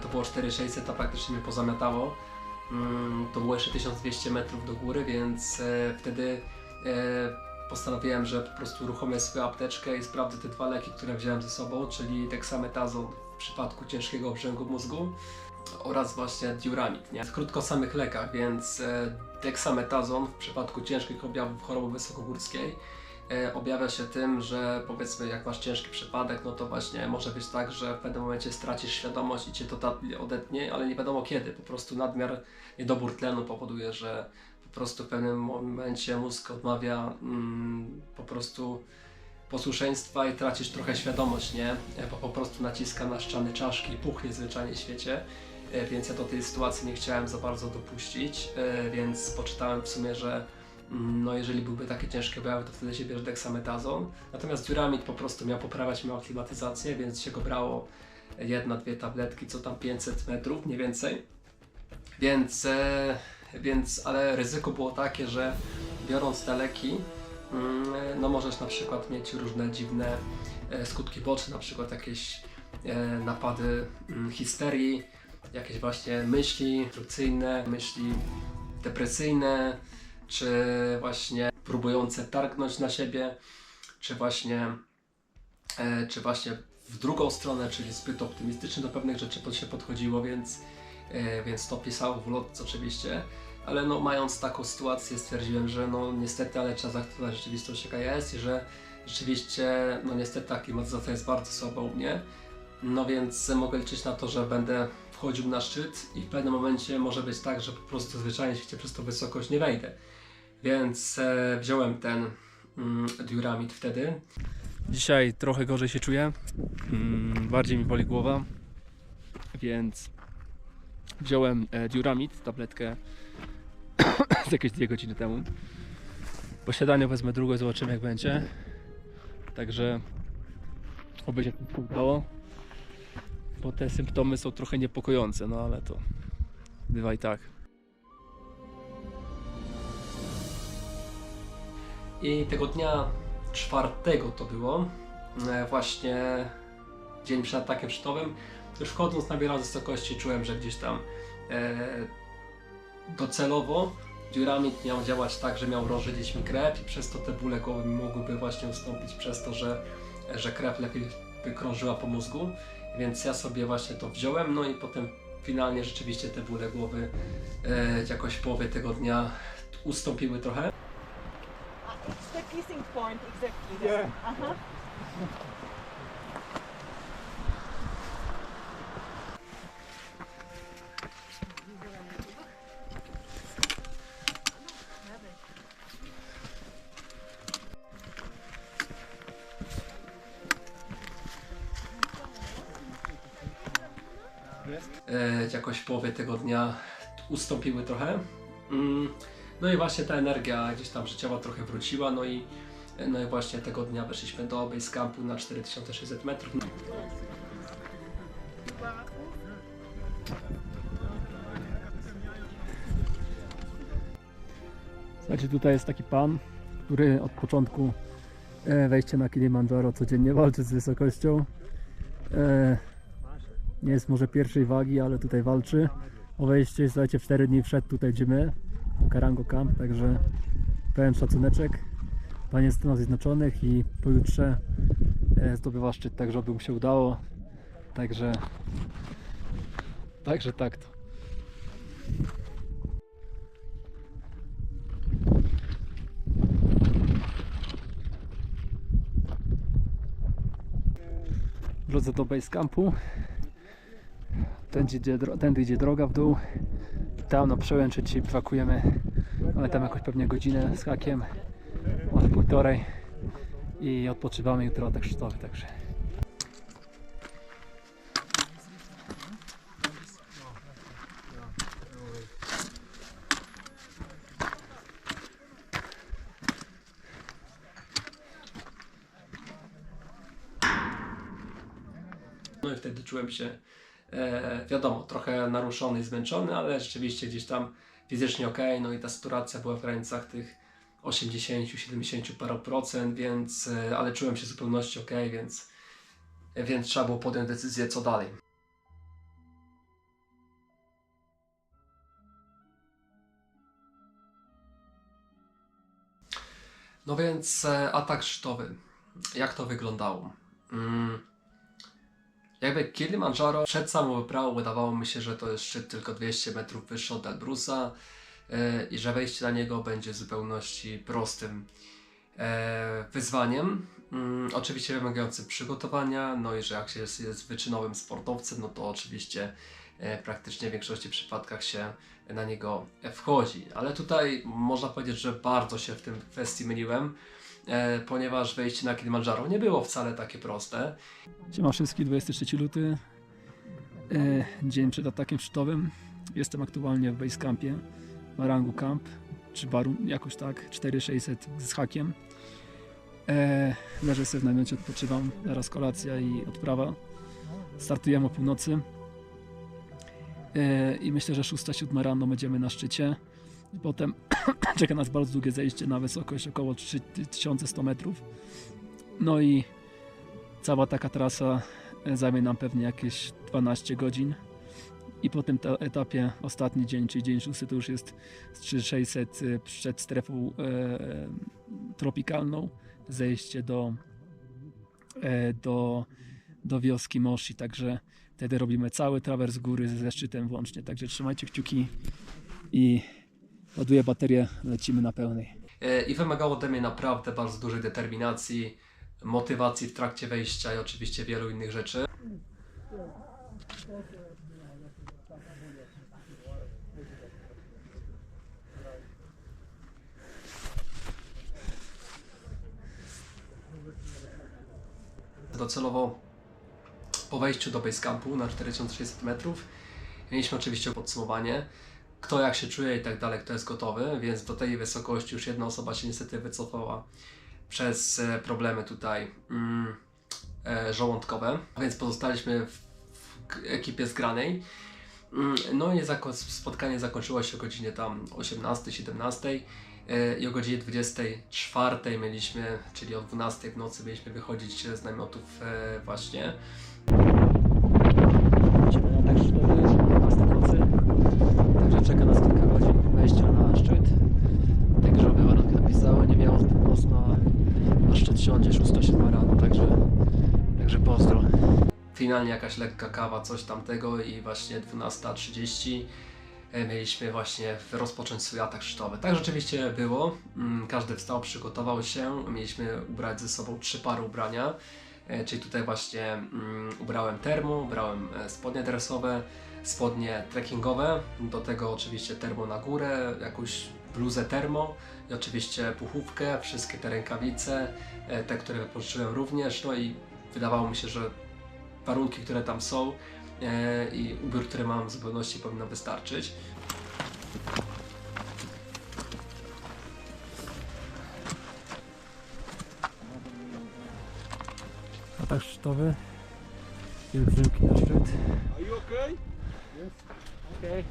to było 4600, a praktycznie mnie pozamiatało. To było jeszcze 1200 metrów do góry, więc wtedy postanowiłem, że po prostu uruchomię swoją apteczkę i sprawdzę te dwa leki, które wziąłem ze sobą, czyli dexametazon w przypadku ciężkiego obrzęku mózgu oraz właśnie diuramid. Nie? Krótko o samych lekach, więc dexametazon w przypadku ciężkich objawów choroby wysokogórskiej objawia się tym, że powiedzmy jak masz ciężki przypadek, no to właśnie może być tak, że w pewnym momencie stracisz świadomość i cię totalnie odetnie, ale nie wiadomo kiedy. Po prostu nadmiar, niedobór tlenu powoduje, że po prostu w pewnym momencie mózg odmawia po prostu posłuszeństwa i tracisz trochę świadomość, nie? Bo po prostu naciska na ściany czaszki i puchnie zwyczajnie w świecie. Więc ja do tej sytuacji nie chciałem za bardzo dopuścić, więc poczytałem w sumie, że no jeżeli byłby takie ciężkie objawy, to wtedy się bierze dexametazon. Natomiast diuramid po prostu miał poprawiać moją aklimatyzację, więc się go brało 1-2 tabletki, co tam 500 metrów mniej więcej. Ale ryzyko było takie, że biorąc te leki, no możesz na przykład mieć różne dziwne skutki boczne, na przykład jakieś napady histerii, jakieś właśnie myśli destrukcyjne, myśli depresyjne, czy właśnie próbujące targnąć na siebie, czy właśnie w drugą stronę, czyli zbyt optymistycznie do pewnych rzeczy się podchodziło, więc to pisało w ulotce oczywiście, ale no mając taką sytuację stwierdziłem, że no niestety, ale trzeba zaakceptować rzeczywistość jaka jest i że rzeczywiście no niestety aklimatyzacja jest bardzo słaba u mnie. No więc mogę liczyć na to, że będę wchodził na szczyt i w pewnym momencie może być tak, że po prostu zwyczajnie się przez tą wysokość nie wejdę. Więc wziąłem ten Duramid wtedy. Dzisiaj trochę gorzej się czuję, bardziej mi boli głowa, więc wziąłem Duramid, tabletkę z jakieś 2 godziny temu. Po śniadaniu wezmę drugą, zobaczymy jak będzie. Także oby się to udało, bo te symptomy są trochę niepokojące, no ale to bywa i tak. I tego dnia 4 to było, właśnie dzień przed atakiem szczytowym. Już wchodząc na bilanc wysokości czułem, że gdzieś tam docelowo Duramid miał działać tak, że miał rozżydzić mi krew i przez to te bóle głowy mogłyby właśnie ustąpić przez to, że krew lepiej by krążyła po mózgu. Więc ja sobie właśnie to wziąłem, no i potem finalnie rzeczywiście te bóle głowy jakoś w połowie tego dnia ustąpiły trochę. It's the kissing point, exactly. Yeah. Uh-huh. Jakoś w połowie tego dnia ustąpiły trochę. No i właśnie ta energia gdzieś tam życiowa trochę wróciła, no i właśnie tego dnia weszliśmy do base campu na 4600 metrów. Słuchajcie, tutaj jest taki pan, który od początku wejścia na Kilimandżaro codziennie walczy z wysokością. Nie jest może pierwszej wagi, ale tutaj walczy o wejście. Słuchajcie, w 4 dni wszedł tutaj, gdzie my, Okarango Camp, także pełen szacuneczek. Pan jest w Stanach Zjednoczonych i pojutrze zdobywa szczyt, tak żeby mu się udało. Także tak to. W drodze do base campu. Tędy idzie droga w dół. Tam na Przełęczy dzisiaj bywakujemy. Mamy tam jakoś pewnie godzinę z hakiem. Może 1,5 i odpoczywamy jutro atak szczytowy, także. No i wtedy czułem się, wiadomo, trochę naruszony i zmęczony, ale rzeczywiście gdzieś tam fizycznie ok. No i ta saturacja była w granicach tych 80-70 paru procent, więc, ale czułem się w zupełności ok, więc trzeba było podjąć decyzję, co dalej. No więc atak szczytowy. Jak to wyglądało? Jakby Kilimandżaro przed samą wyprawą wydawało mi się, że to jest szczyt tylko 200 metrów wyższy od Elbrusa i że wejście na niego będzie w zupełności prostym wyzwaniem. Oczywiście wymagającym przygotowania, no i że jak się jest wyczynowym sportowcem, no to oczywiście praktycznie w większości przypadkach się na niego wchodzi. Ale tutaj można powiedzieć, że bardzo się w tym kwestii myliłem, ponieważ wejście na Kilimandżaro nie było wcale takie proste. Siema wszystkich, 23 luty, dzień przed atakiem szczytowym. Jestem aktualnie w base campie, Marangu Camp, czy Barun, jakoś tak, 4600 z hakiem. Leżę sobie w namiocie, odpoczywam, zaraz kolacja i odprawa. Startujemy o północy i myślę, że 6-7 rano będziemy na szczycie. Potem czeka nas bardzo długie zejście na wysokość około 3100 metrów. No i cała taka trasa zajmie nam pewnie jakieś 12 godzin. I po tym etapie ostatni dzień, czyli dzień 6, to już jest 3600 przed strefą tropikalną. Zejście do wioski Moshi, także wtedy robimy cały trawers góry ze szczytem włącznie. Także trzymajcie kciuki i ładuję baterię, lecimy na pełnej. I wymagało ode mnie naprawdę bardzo dużej determinacji, motywacji w trakcie wejścia i oczywiście wielu innych rzeczy. Docelowo po wejściu do Basecampu na 4600 metrów mieliśmy oczywiście podsumowanie, kto jak się czuje i tak dalej, kto jest gotowy, więc do tej wysokości już jedna osoba się niestety wycofała przez problemy tutaj żołądkowe, więc pozostaliśmy w ekipie zgranej. No i spotkanie zakończyło się o godzinie tam 18-17 i o godzinie 24 mieliśmy, czyli o 12 w nocy mieliśmy wychodzić z namiotów właśnie. Lecimy na tak szczytowy, 12 nocy. Także czeka nas kilka godzin wejścia na szczyt. Także oby warunki napisały, nie wiało zbyt mocno, a szczyt siądzie 6-7 rano, także pozdro. Finalnie jakaś lekka kawa, coś tamtego i właśnie 12:30 mieliśmy właśnie rozpocząć swój atak szczytowy. Tak rzeczywiście było, każdy wstał, przygotował się, mieliśmy ubrać ze sobą 3 pary ubrania, czyli tutaj właśnie ubrałem termo, ubrałem spodnie dresowe, spodnie trekkingowe, do tego oczywiście termo na górę, jakąś bluzę termo i oczywiście puchówkę, wszystkie te rękawice, te, które wypożyczyłem również, no i wydawało mi się, że warunki, które tam są i ubiór, który mam w zupełności powinno wystarczyć. Atak szczytowy, pielgrzymki na szczyt. Are you okay? Okay.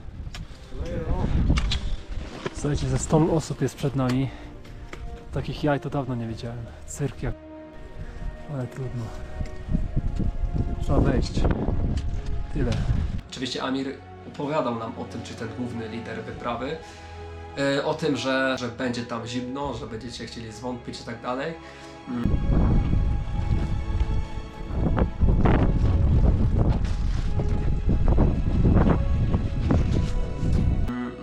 Słuchajcie, ze 100 osób jest przed nami. Takich jaj to dawno nie widziałem. Cyrk jak... ale trudno. Trzeba wejść. Tyle. Oczywiście Amir opowiadał nam o tym, czy ten główny lider wyprawy, o tym, że będzie tam zimno, że będziecie chcieli zwątpić i tak dalej.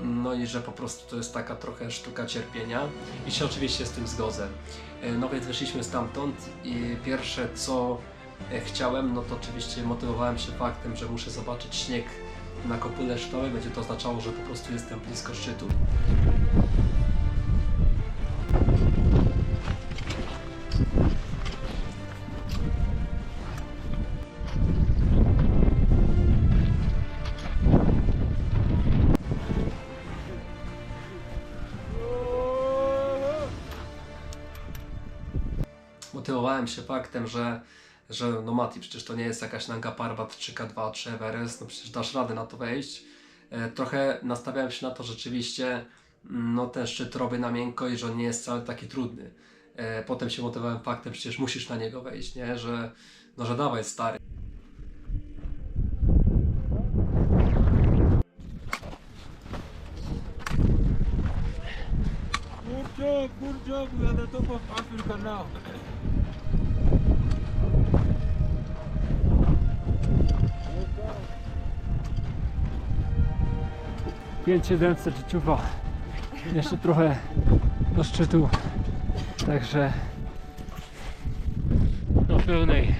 No i że po prostu to jest taka trochę sztuka cierpienia i się oczywiście z tym zgodzę. No więc wyszliśmy stamtąd i pierwsze co chciałem, no to oczywiście motywowałem się faktem, że muszę zobaczyć śnieg na kopule szczytowej. Będzie to oznaczało, że po prostu jestem blisko szczytu. Motywowałem się faktem, że no Mati, przecież to nie jest jakaś Nanga Parbat 3K2 czy Everest, no przecież dasz radę na to wejść. Trochę nastawiałem się na to, że rzeczywiście no ten szczyt robię na miękko i że on nie jest wcale taki trudny. Potem się motywowałem faktem, przecież musisz na niego wejść, nie? Że dawaj stary. Good job, we are the top of Africa now. 5700 życiowa. Jeszcze trochę do szczytu. Także do pełnej.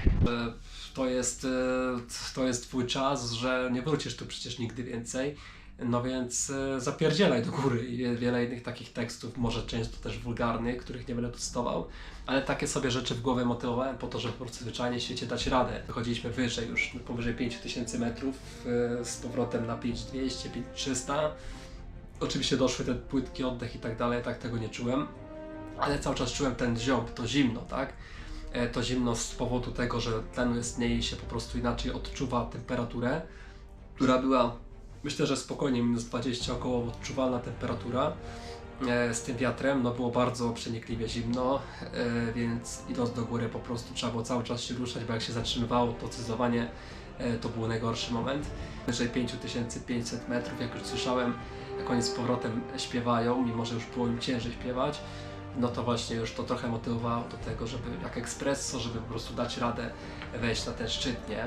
To jest twój czas, że nie wrócisz tu przecież nigdy więcej. No więc zapierdzielaj do góry i wiele innych takich tekstów, może często też wulgarnych, których nie będę tu cytował, ale takie sobie rzeczy w głowie motywowałem po to, żeby po prostu zwyczajnie w świecie dać radę. Wychodziliśmy wyżej, już powyżej 5000 metrów, z powrotem na 5200, 5300. Oczywiście doszły ten płytki oddech i tak dalej, tak tego nie czułem, ale cały czas czułem ten ziąb, to zimno, tak? To zimno z powodu tego, że tlenu jest mniej i się po prostu inaczej odczuwa temperaturę, która była, myślę, że spokojnie minus 20 około odczuwalna temperatura. Z tym wiatrem, no było bardzo przenikliwie zimno, więc idąc do góry po prostu trzeba było cały czas się ruszać, bo jak się zatrzymywało, to zdecydowanie to był najgorszy moment. Wyżej 5500 metrów, jak już słyszałem, jak oni z powrotem śpiewają, mimo że już było im ciężej śpiewać, no to właśnie już to trochę motywowało do tego, żeby jak espresso, żeby po prostu dać radę wejść na ten szczyt, nie?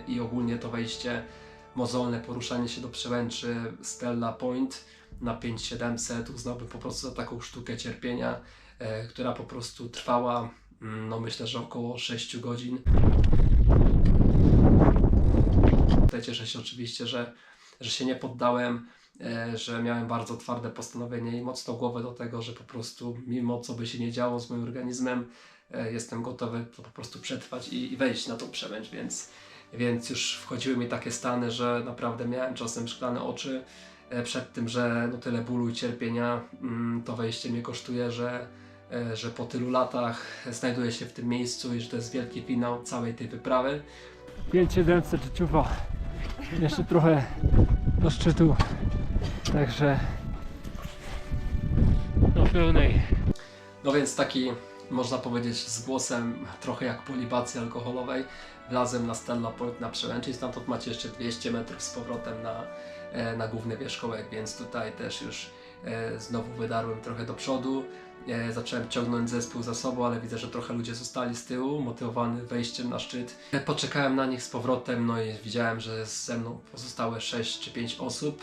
I ogólnie to wejście, mozolne poruszanie się do przełęczy Stella Point na 5700 uznałbym po prostu za taką sztukę cierpienia, która po prostu trwała, no myślę, że około 6 godzin. Cieszę się oczywiście, że się nie poddałem, że miałem bardzo twarde postanowienie i mocną głowę do tego, że po prostu mimo co by się nie działo z moim organizmem, jestem gotowy to po prostu przetrwać i wejść na tą przełęcz, więc już wchodziły mi takie stany, że naprawdę miałem czasem szklane oczy przed tym, że no tyle bólu i cierpienia to wejście mnie kosztuje, że po tylu latach znajduję się w tym miejscu i że to jest wielki finał całej tej wyprawy. 5700 życiowa. Jeszcze trochę do szczytu. Także do pełnej. No więc taki, można powiedzieć, z głosem trochę jak po libacji alkoholowej wlazłem na Stella Point na przełęczy i stamtąd macie jeszcze 200 metrów z powrotem na główny wierzchołek, więc tutaj też już znowu wydarłem trochę do przodu. Zacząłem ciągnąć zespół za sobą, ale widzę, że trochę ludzie zostali z tyłu, motywowany wejściem na szczyt. Poczekałem na nich z powrotem, no i widziałem, że ze mną pozostałe 6 czy 5 osób,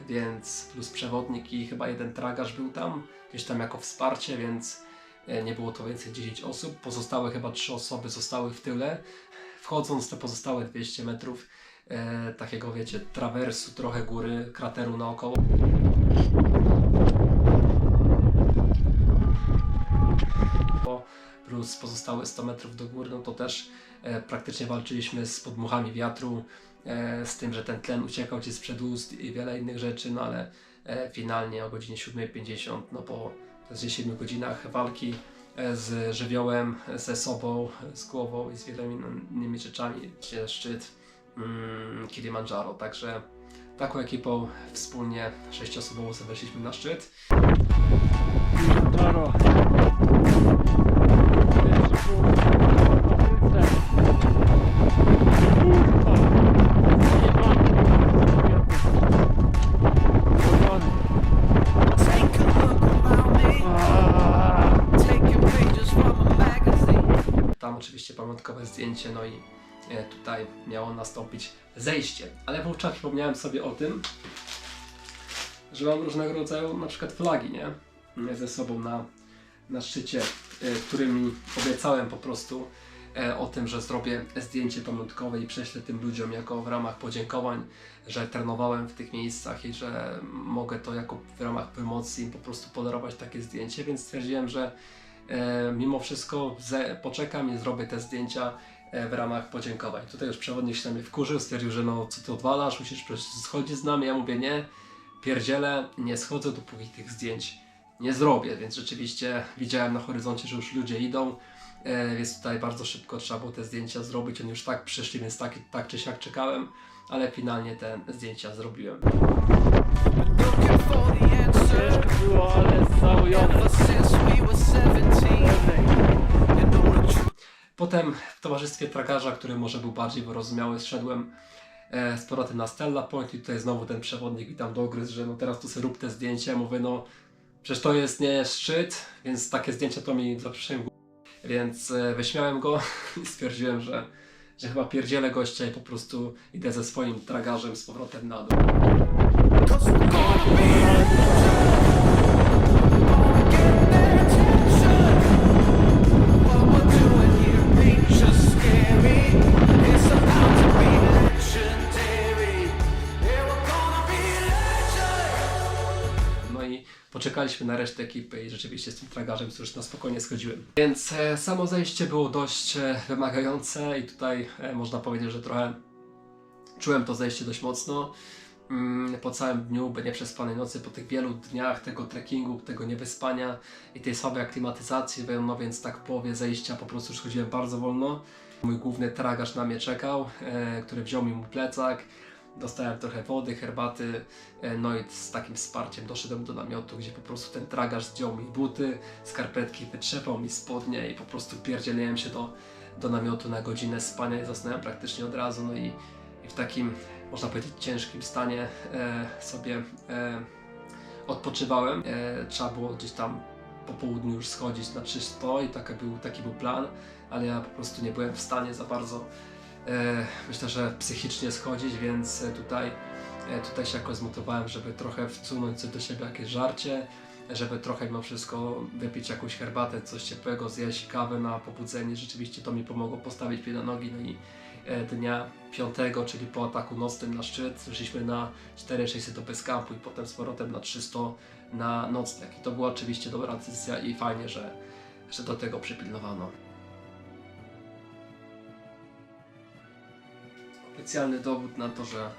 więc plus przewodnik i chyba jeden tragarz był tam, gdzieś tam jako wsparcie, więc nie było to więcej 10 osób. Pozostałe chyba 3 osoby zostały w tyle. Wchodząc te pozostałe 200 metrów takiego, wiecie, trawersu, trochę góry, krateru naokoło. Plus pozostałe 100 metrów do góry, no to też praktycznie walczyliśmy z podmuchami wiatru, z tym, że ten tlen uciekał ci sprzed ust i wiele innych rzeczy, no ale finalnie o godzinie 7:50, no po 7 godzinach walki z żywiołem, ze sobą, z głową i z wieloma innymi rzeczami, szczyt Kilimandżaro, także taką ekipą wspólnie 6-osobową weszliśmy na szczyt. Kilimandżaro. Take a look around me, taking pages from a magazine. Tam oczywiście pamiątkowe zdjęcie, no i tutaj miało nastąpić zejście. Ale wówczas przypomniałem sobie o tym, że mam różnego rodzaju na przykład flagi, nie? Ze sobą na szczycie, którymi obiecałem po prostu o tym, że zrobię zdjęcie pamiątkowe i prześlę tym ludziom jako w ramach podziękowań, że trenowałem w tych miejscach i że mogę to jako w ramach promocji po prostu podarować takie zdjęcie, więc stwierdziłem, że mimo wszystko poczekam i zrobię te zdjęcia w ramach podziękowań. Tutaj już przewodnik się na mnie wkurzył, stwierdził, że no co ty odwalasz, musisz schodzić z nami. Ja mówię nie, pierdzielę, nie schodzę dopóki tych zdjęć nie zrobię, więc rzeczywiście widziałem na horyzoncie, że już ludzie idą, więc tutaj bardzo szybko trzeba było te zdjęcia zrobić. Oni już tak przyszli, więc tak czy siak czekałem, ale finalnie te zdjęcia zrobiłem. Looking for the answer. Było, ale załujone. Ever since we were 17, you know the truth. Potem w towarzystwie tragarza, który może był bardziej wyrozumiały, zszedłem z powrotem na Stella Point i tutaj znowu ten przewodnik mi tam dogryzł, że no teraz tu sobie rób te zdjęcia. Ja mówię, no przecież to jest nie szczyt, więc takie zdjęcia to mi zaprzyczynił. Więc wyśmiałem go i stwierdziłem, że chyba pierdzielę gościa i po prostu idę ze swoim tragarzem z powrotem na dół. 'Cause we're gonna be gonna get their attention. What we're doing here ain't just scary. It's about to be legendary. Yeah, we're gonna be legend. No i poczekaliśmy na resztę ekipy i rzeczywiście z tym tragarzem już na spokojnie schodziłem. Więc samo zejście było dość wymagające i tutaj można powiedzieć, że trochę czułem to zejście dość mocno. Po całym dniu, nieprzespanej nocy, po tych wielu dniach tego trekkingu, tego niewyspania i tej słabej aklimatyzacji, no więc tak w połowie zejścia po prostu już chodziłem bardzo wolno. Mój główny tragarz na mnie czekał, który wziął mi mój plecak. Dostałem trochę wody, herbaty, no i z takim wsparciem doszedłem do namiotu, gdzie po prostu ten tragarz zdjął mi buty, skarpetki, wytrzepał mi spodnie i po prostu pierdzieliłem się do namiotu na godzinę spania i zasnąłem praktycznie od razu. No i w takim, można powiedzieć, ciężkim stanie sobie odpoczywałem. Trzeba było gdzieś tam po południu już schodzić na 300 i taki był plan, ale ja po prostu nie byłem w stanie za bardzo myślę, że psychicznie schodzić, więc tutaj się jakoś zmotywowałem, żeby trochę wsunąć coś do siebie, jakieś żarcie, żeby trochę mimo wszystko wypić jakąś herbatę, coś ciepłego, zjeść kawę na pobudzenie. Rzeczywiście to mi pomogło postawić mnie na nogi. No i dnia 5, czyli po ataku nocnym na szczyt, wyszliśmy na 4600 do Basecampu i potem z powrotem na 300 na nocleg. I to była oczywiście dobra decyzja i fajnie, że do tego przypilnowano. Oficjalny dowód na to, że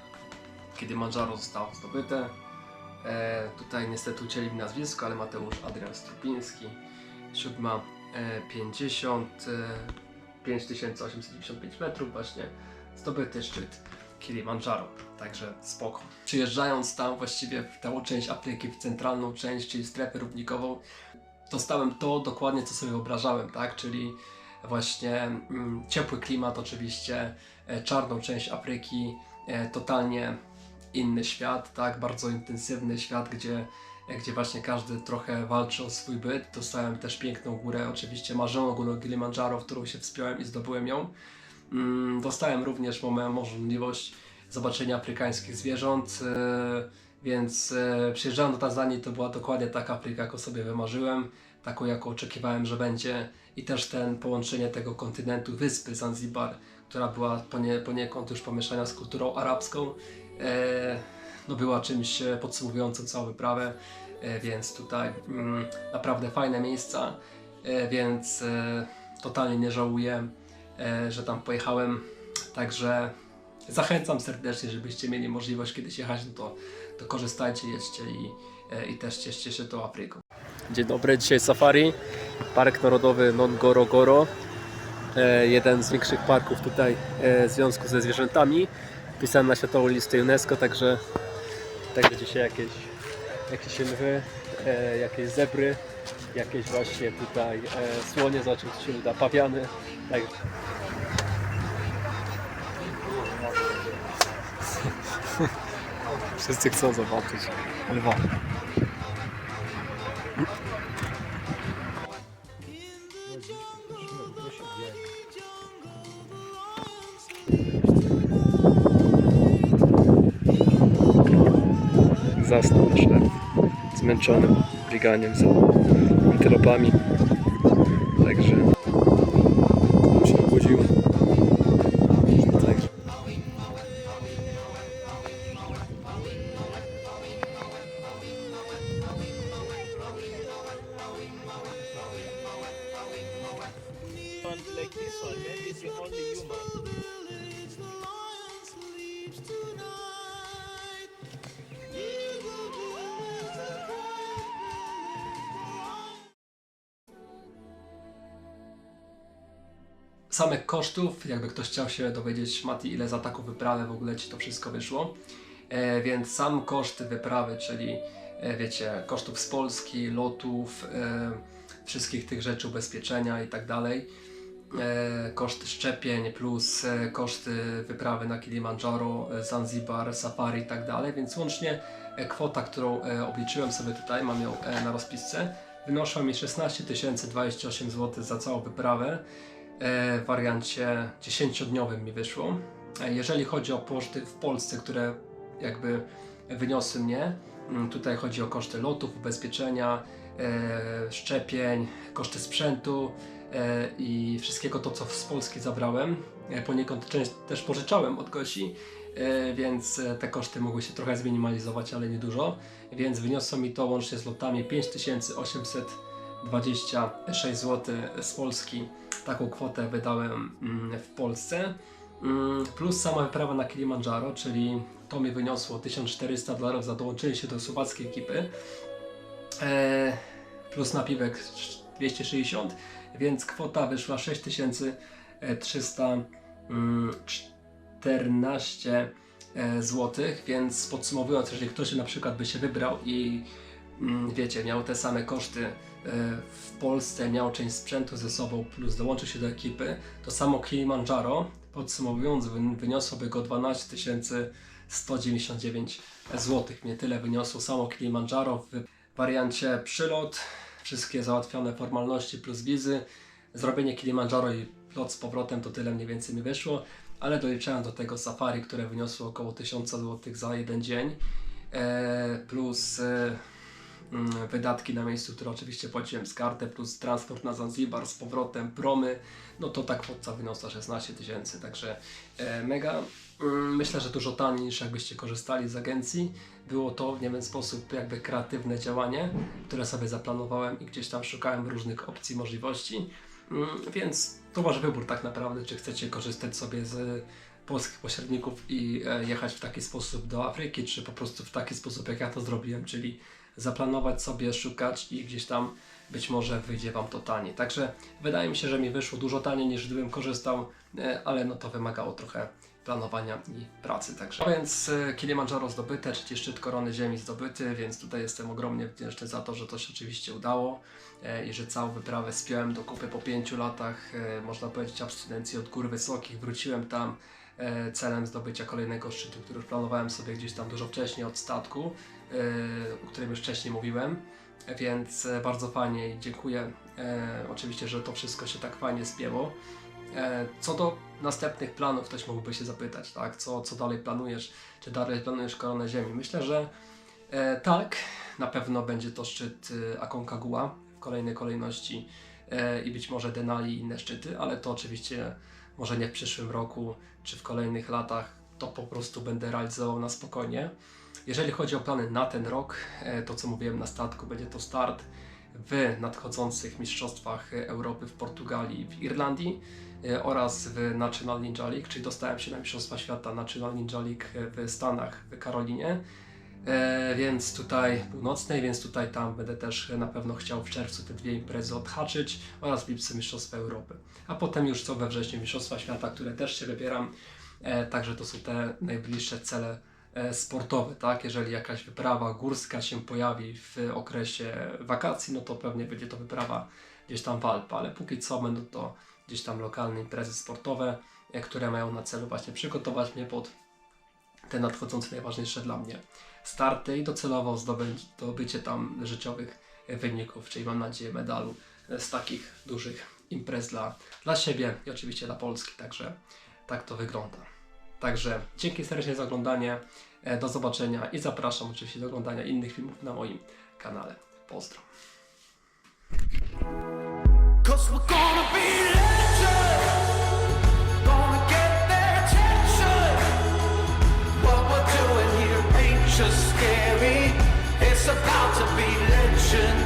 Kilimandżaro zostało zdobyte. Tutaj niestety ucięli mi nazwisko, ale Mateusz Adrian Strupiński, 7:50, 5895 metrów właśnie, zdobyty szczyt Kilimandżaro, także spoko. Przyjeżdżając tam właściwie w tę część Afryki, w centralną część, czyli strefę równikową, dostałem to dokładnie, co sobie wyobrażałem, tak, czyli właśnie ciepły klimat oczywiście, czarną część Afryki, totalnie inny świat, tak, bardzo intensywny świat, gdzie właśnie każdy trochę walczy o swój byt. Dostałem też piękną górę, oczywiście marzoną górę Kilimandżaro, w którą się wspiąłem i zdobyłem ją. Dostałem również możliwość zobaczenia afrykańskich zwierząt, więc przyjeżdżałem do Tanzanii, to była dokładnie taka Afryka, jaką sobie wymarzyłem, taką, jaką oczekiwałem, że będzie, i też połączenie tego kontynentu, wyspy Zanzibar, która była poniekąd już pomieszana z kulturą arabską, no była czymś podsumowującym całą wyprawę, więc tutaj naprawdę fajne miejsca, więc totalnie nie żałuję, że tam pojechałem, także zachęcam serdecznie, żebyście mieli możliwość kiedyś jechać, no to korzystajcie, jedźcie i też cieszcie się tą Afryką. Dzień dobry, dzisiaj safari, Park Narodowy Ngorongoro, jeden z większych parków tutaj w związku ze zwierzętami, wpisany na światową listę UNESCO, także dzisiaj jakieś lwy, jakieś zebry, jakieś właśnie tutaj słonie, zobaczymy co się uda, pawiany. Tak. Wszyscy chcą zobaczyć lwa. Zasnął nasz lew, zmęczony bieganiem za antylopami, także się obudził. Także. Like this one, maybe it's the only human. Samych kosztów, jakby ktoś chciał się dowiedzieć, Mati, ile za taką wyprawę w ogóle Ci to wszystko wyszło. Więc sam koszt wyprawy, czyli wiecie, kosztów z Polski, lotów, wszystkich tych rzeczy, ubezpieczenia i tak dalej, koszty szczepień plus koszty wyprawy na Kilimandżaro, Zanzibar, safari i tak dalej, więc łącznie kwota, którą obliczyłem sobie tutaj, mam ją na rozpisce, wynoszła mi 16 028 zł za całą wyprawę. W wariancie 10-dniowym mi wyszło. Jeżeli chodzi o koszty w Polsce, które jakby wyniosły mnie, tutaj chodzi o koszty lotów, ubezpieczenia, szczepień, koszty sprzętu i wszystkiego to, co z Polski zabrałem. Poniekąd część też pożyczałem od Gosi, więc te koszty mogły się trochę zminimalizować, ale nie dużo. Więc wyniosło mi to łącznie z lotami 5826 zł z Polski. Taką kwotę wydałem w Polsce. Plus sama wyprawa na Kilimandżaro, czyli to mi wyniosło $1400 za dołączenie się do słowackiej ekipy. Plus napiwek 260, więc kwota wyszła 6314 zł, więc podsumowując, jeżeli ktoś na przykład by się wybrał i wiecie, miał te same koszty w Polsce, miał część sprzętu ze sobą plus dołączył się do ekipy, to samo Kilimandżaro, podsumowując, wyniosłoby go 12 199 zł. Mnie tyle wyniosło samo Kilimandżaro w wariancie przylot, wszystkie załatwione formalności plus wizy, zrobienie Kilimandżaro i lot z powrotem, to tyle mniej więcej mi wyszło. ale doliczając do tego safari, które wyniosło około 1000 zł za jeden dzień, plus wydatki na miejscu, które oczywiście płaciłem z karty, plus transport na Zanzibar z powrotem, promy, no to ta kwota wyniosła 16 000, także mega. Myślę, że dużo taniej niż jakbyście korzystali z agencji. Było to w pewien sposób jakby kreatywne działanie, które sobie zaplanowałem i gdzieś tam szukałem różnych opcji, możliwości, więc to wasz wybór tak naprawdę, czy chcecie korzystać sobie z polskich pośredników i jechać w taki sposób do Afryki, czy po prostu w taki sposób, jak ja to zrobiłem, czyli zaplanować sobie, szukać i gdzieś tam być może wyjdzie wam to taniej. Także wydaje mi się, że mi wyszło dużo taniej niż gdybym korzystał, ale no to wymagało trochę planowania i pracy. Także. No więc Kilimandżaro zdobyte, trzeci szczyt Korony Ziemi zdobyty, więc tutaj jestem ogromnie wdzięczny za to, że to się oczywiście udało i że całą wyprawę spiąłem do kupy po 5 latach, można powiedzieć, abstynencji od gór wysokich. Wróciłem tam celem zdobycia kolejnego szczytu, który już planowałem sobie gdzieś tam dużo wcześniej od statku, o którym już wcześniej mówiłem, więc bardzo fajnie i dziękuję oczywiście, że to wszystko się tak fajnie spięło. Co do następnych planów ktoś mógłby się zapytać, tak? Co dalej planujesz? Czy dalej planujesz Koronę Ziemi? Myślę, że tak, na pewno będzie to szczyt Aconcagua w kolejnej kolejności i być może Denali i inne szczyty, ale to oczywiście może nie w przyszłym roku, czy w kolejnych latach, to po prostu będę realizował na spokojnie. Jeżeli chodzi o plany na ten rok, to co mówiłem na statku, będzie to start w nadchodzących Mistrzostwach Europy w Portugalii i w Irlandii oraz w National Ninja League, czyli dostałem się na Mistrzostwa Świata National Ninja League w Stanach, w Karolinie, więc tutaj północnej, więc tutaj tam będę też na pewno chciał w czerwcu te dwie imprezy odhaczyć oraz w lipcu Mistrzostwa Europy. A potem już co we wrześniu Mistrzostwa Świata, które też się wybieram, także to są te najbliższe cele sportowe, tak? Jeżeli jakaś wyprawa górska się pojawi w okresie wakacji, no to pewnie będzie to wyprawa gdzieś tam w Alpy, ale póki co będą to gdzieś tam lokalne imprezy sportowe, które mają na celu właśnie przygotować mnie pod te nadchodzące najważniejsze dla mnie starty i docelowo zdobycie tam życiowych wyników, czyli mam nadzieję medalu z takich dużych imprez dla siebie i oczywiście dla Polski, także tak to wygląda. Także dzięki serdecznie za oglądanie, do zobaczenia i zapraszam oczywiście do oglądania innych filmów na moim kanale. Pozdro! Cause we're gonna be legends, gonna get their attention. What we're doing here ain't just scary, it's about to be legend.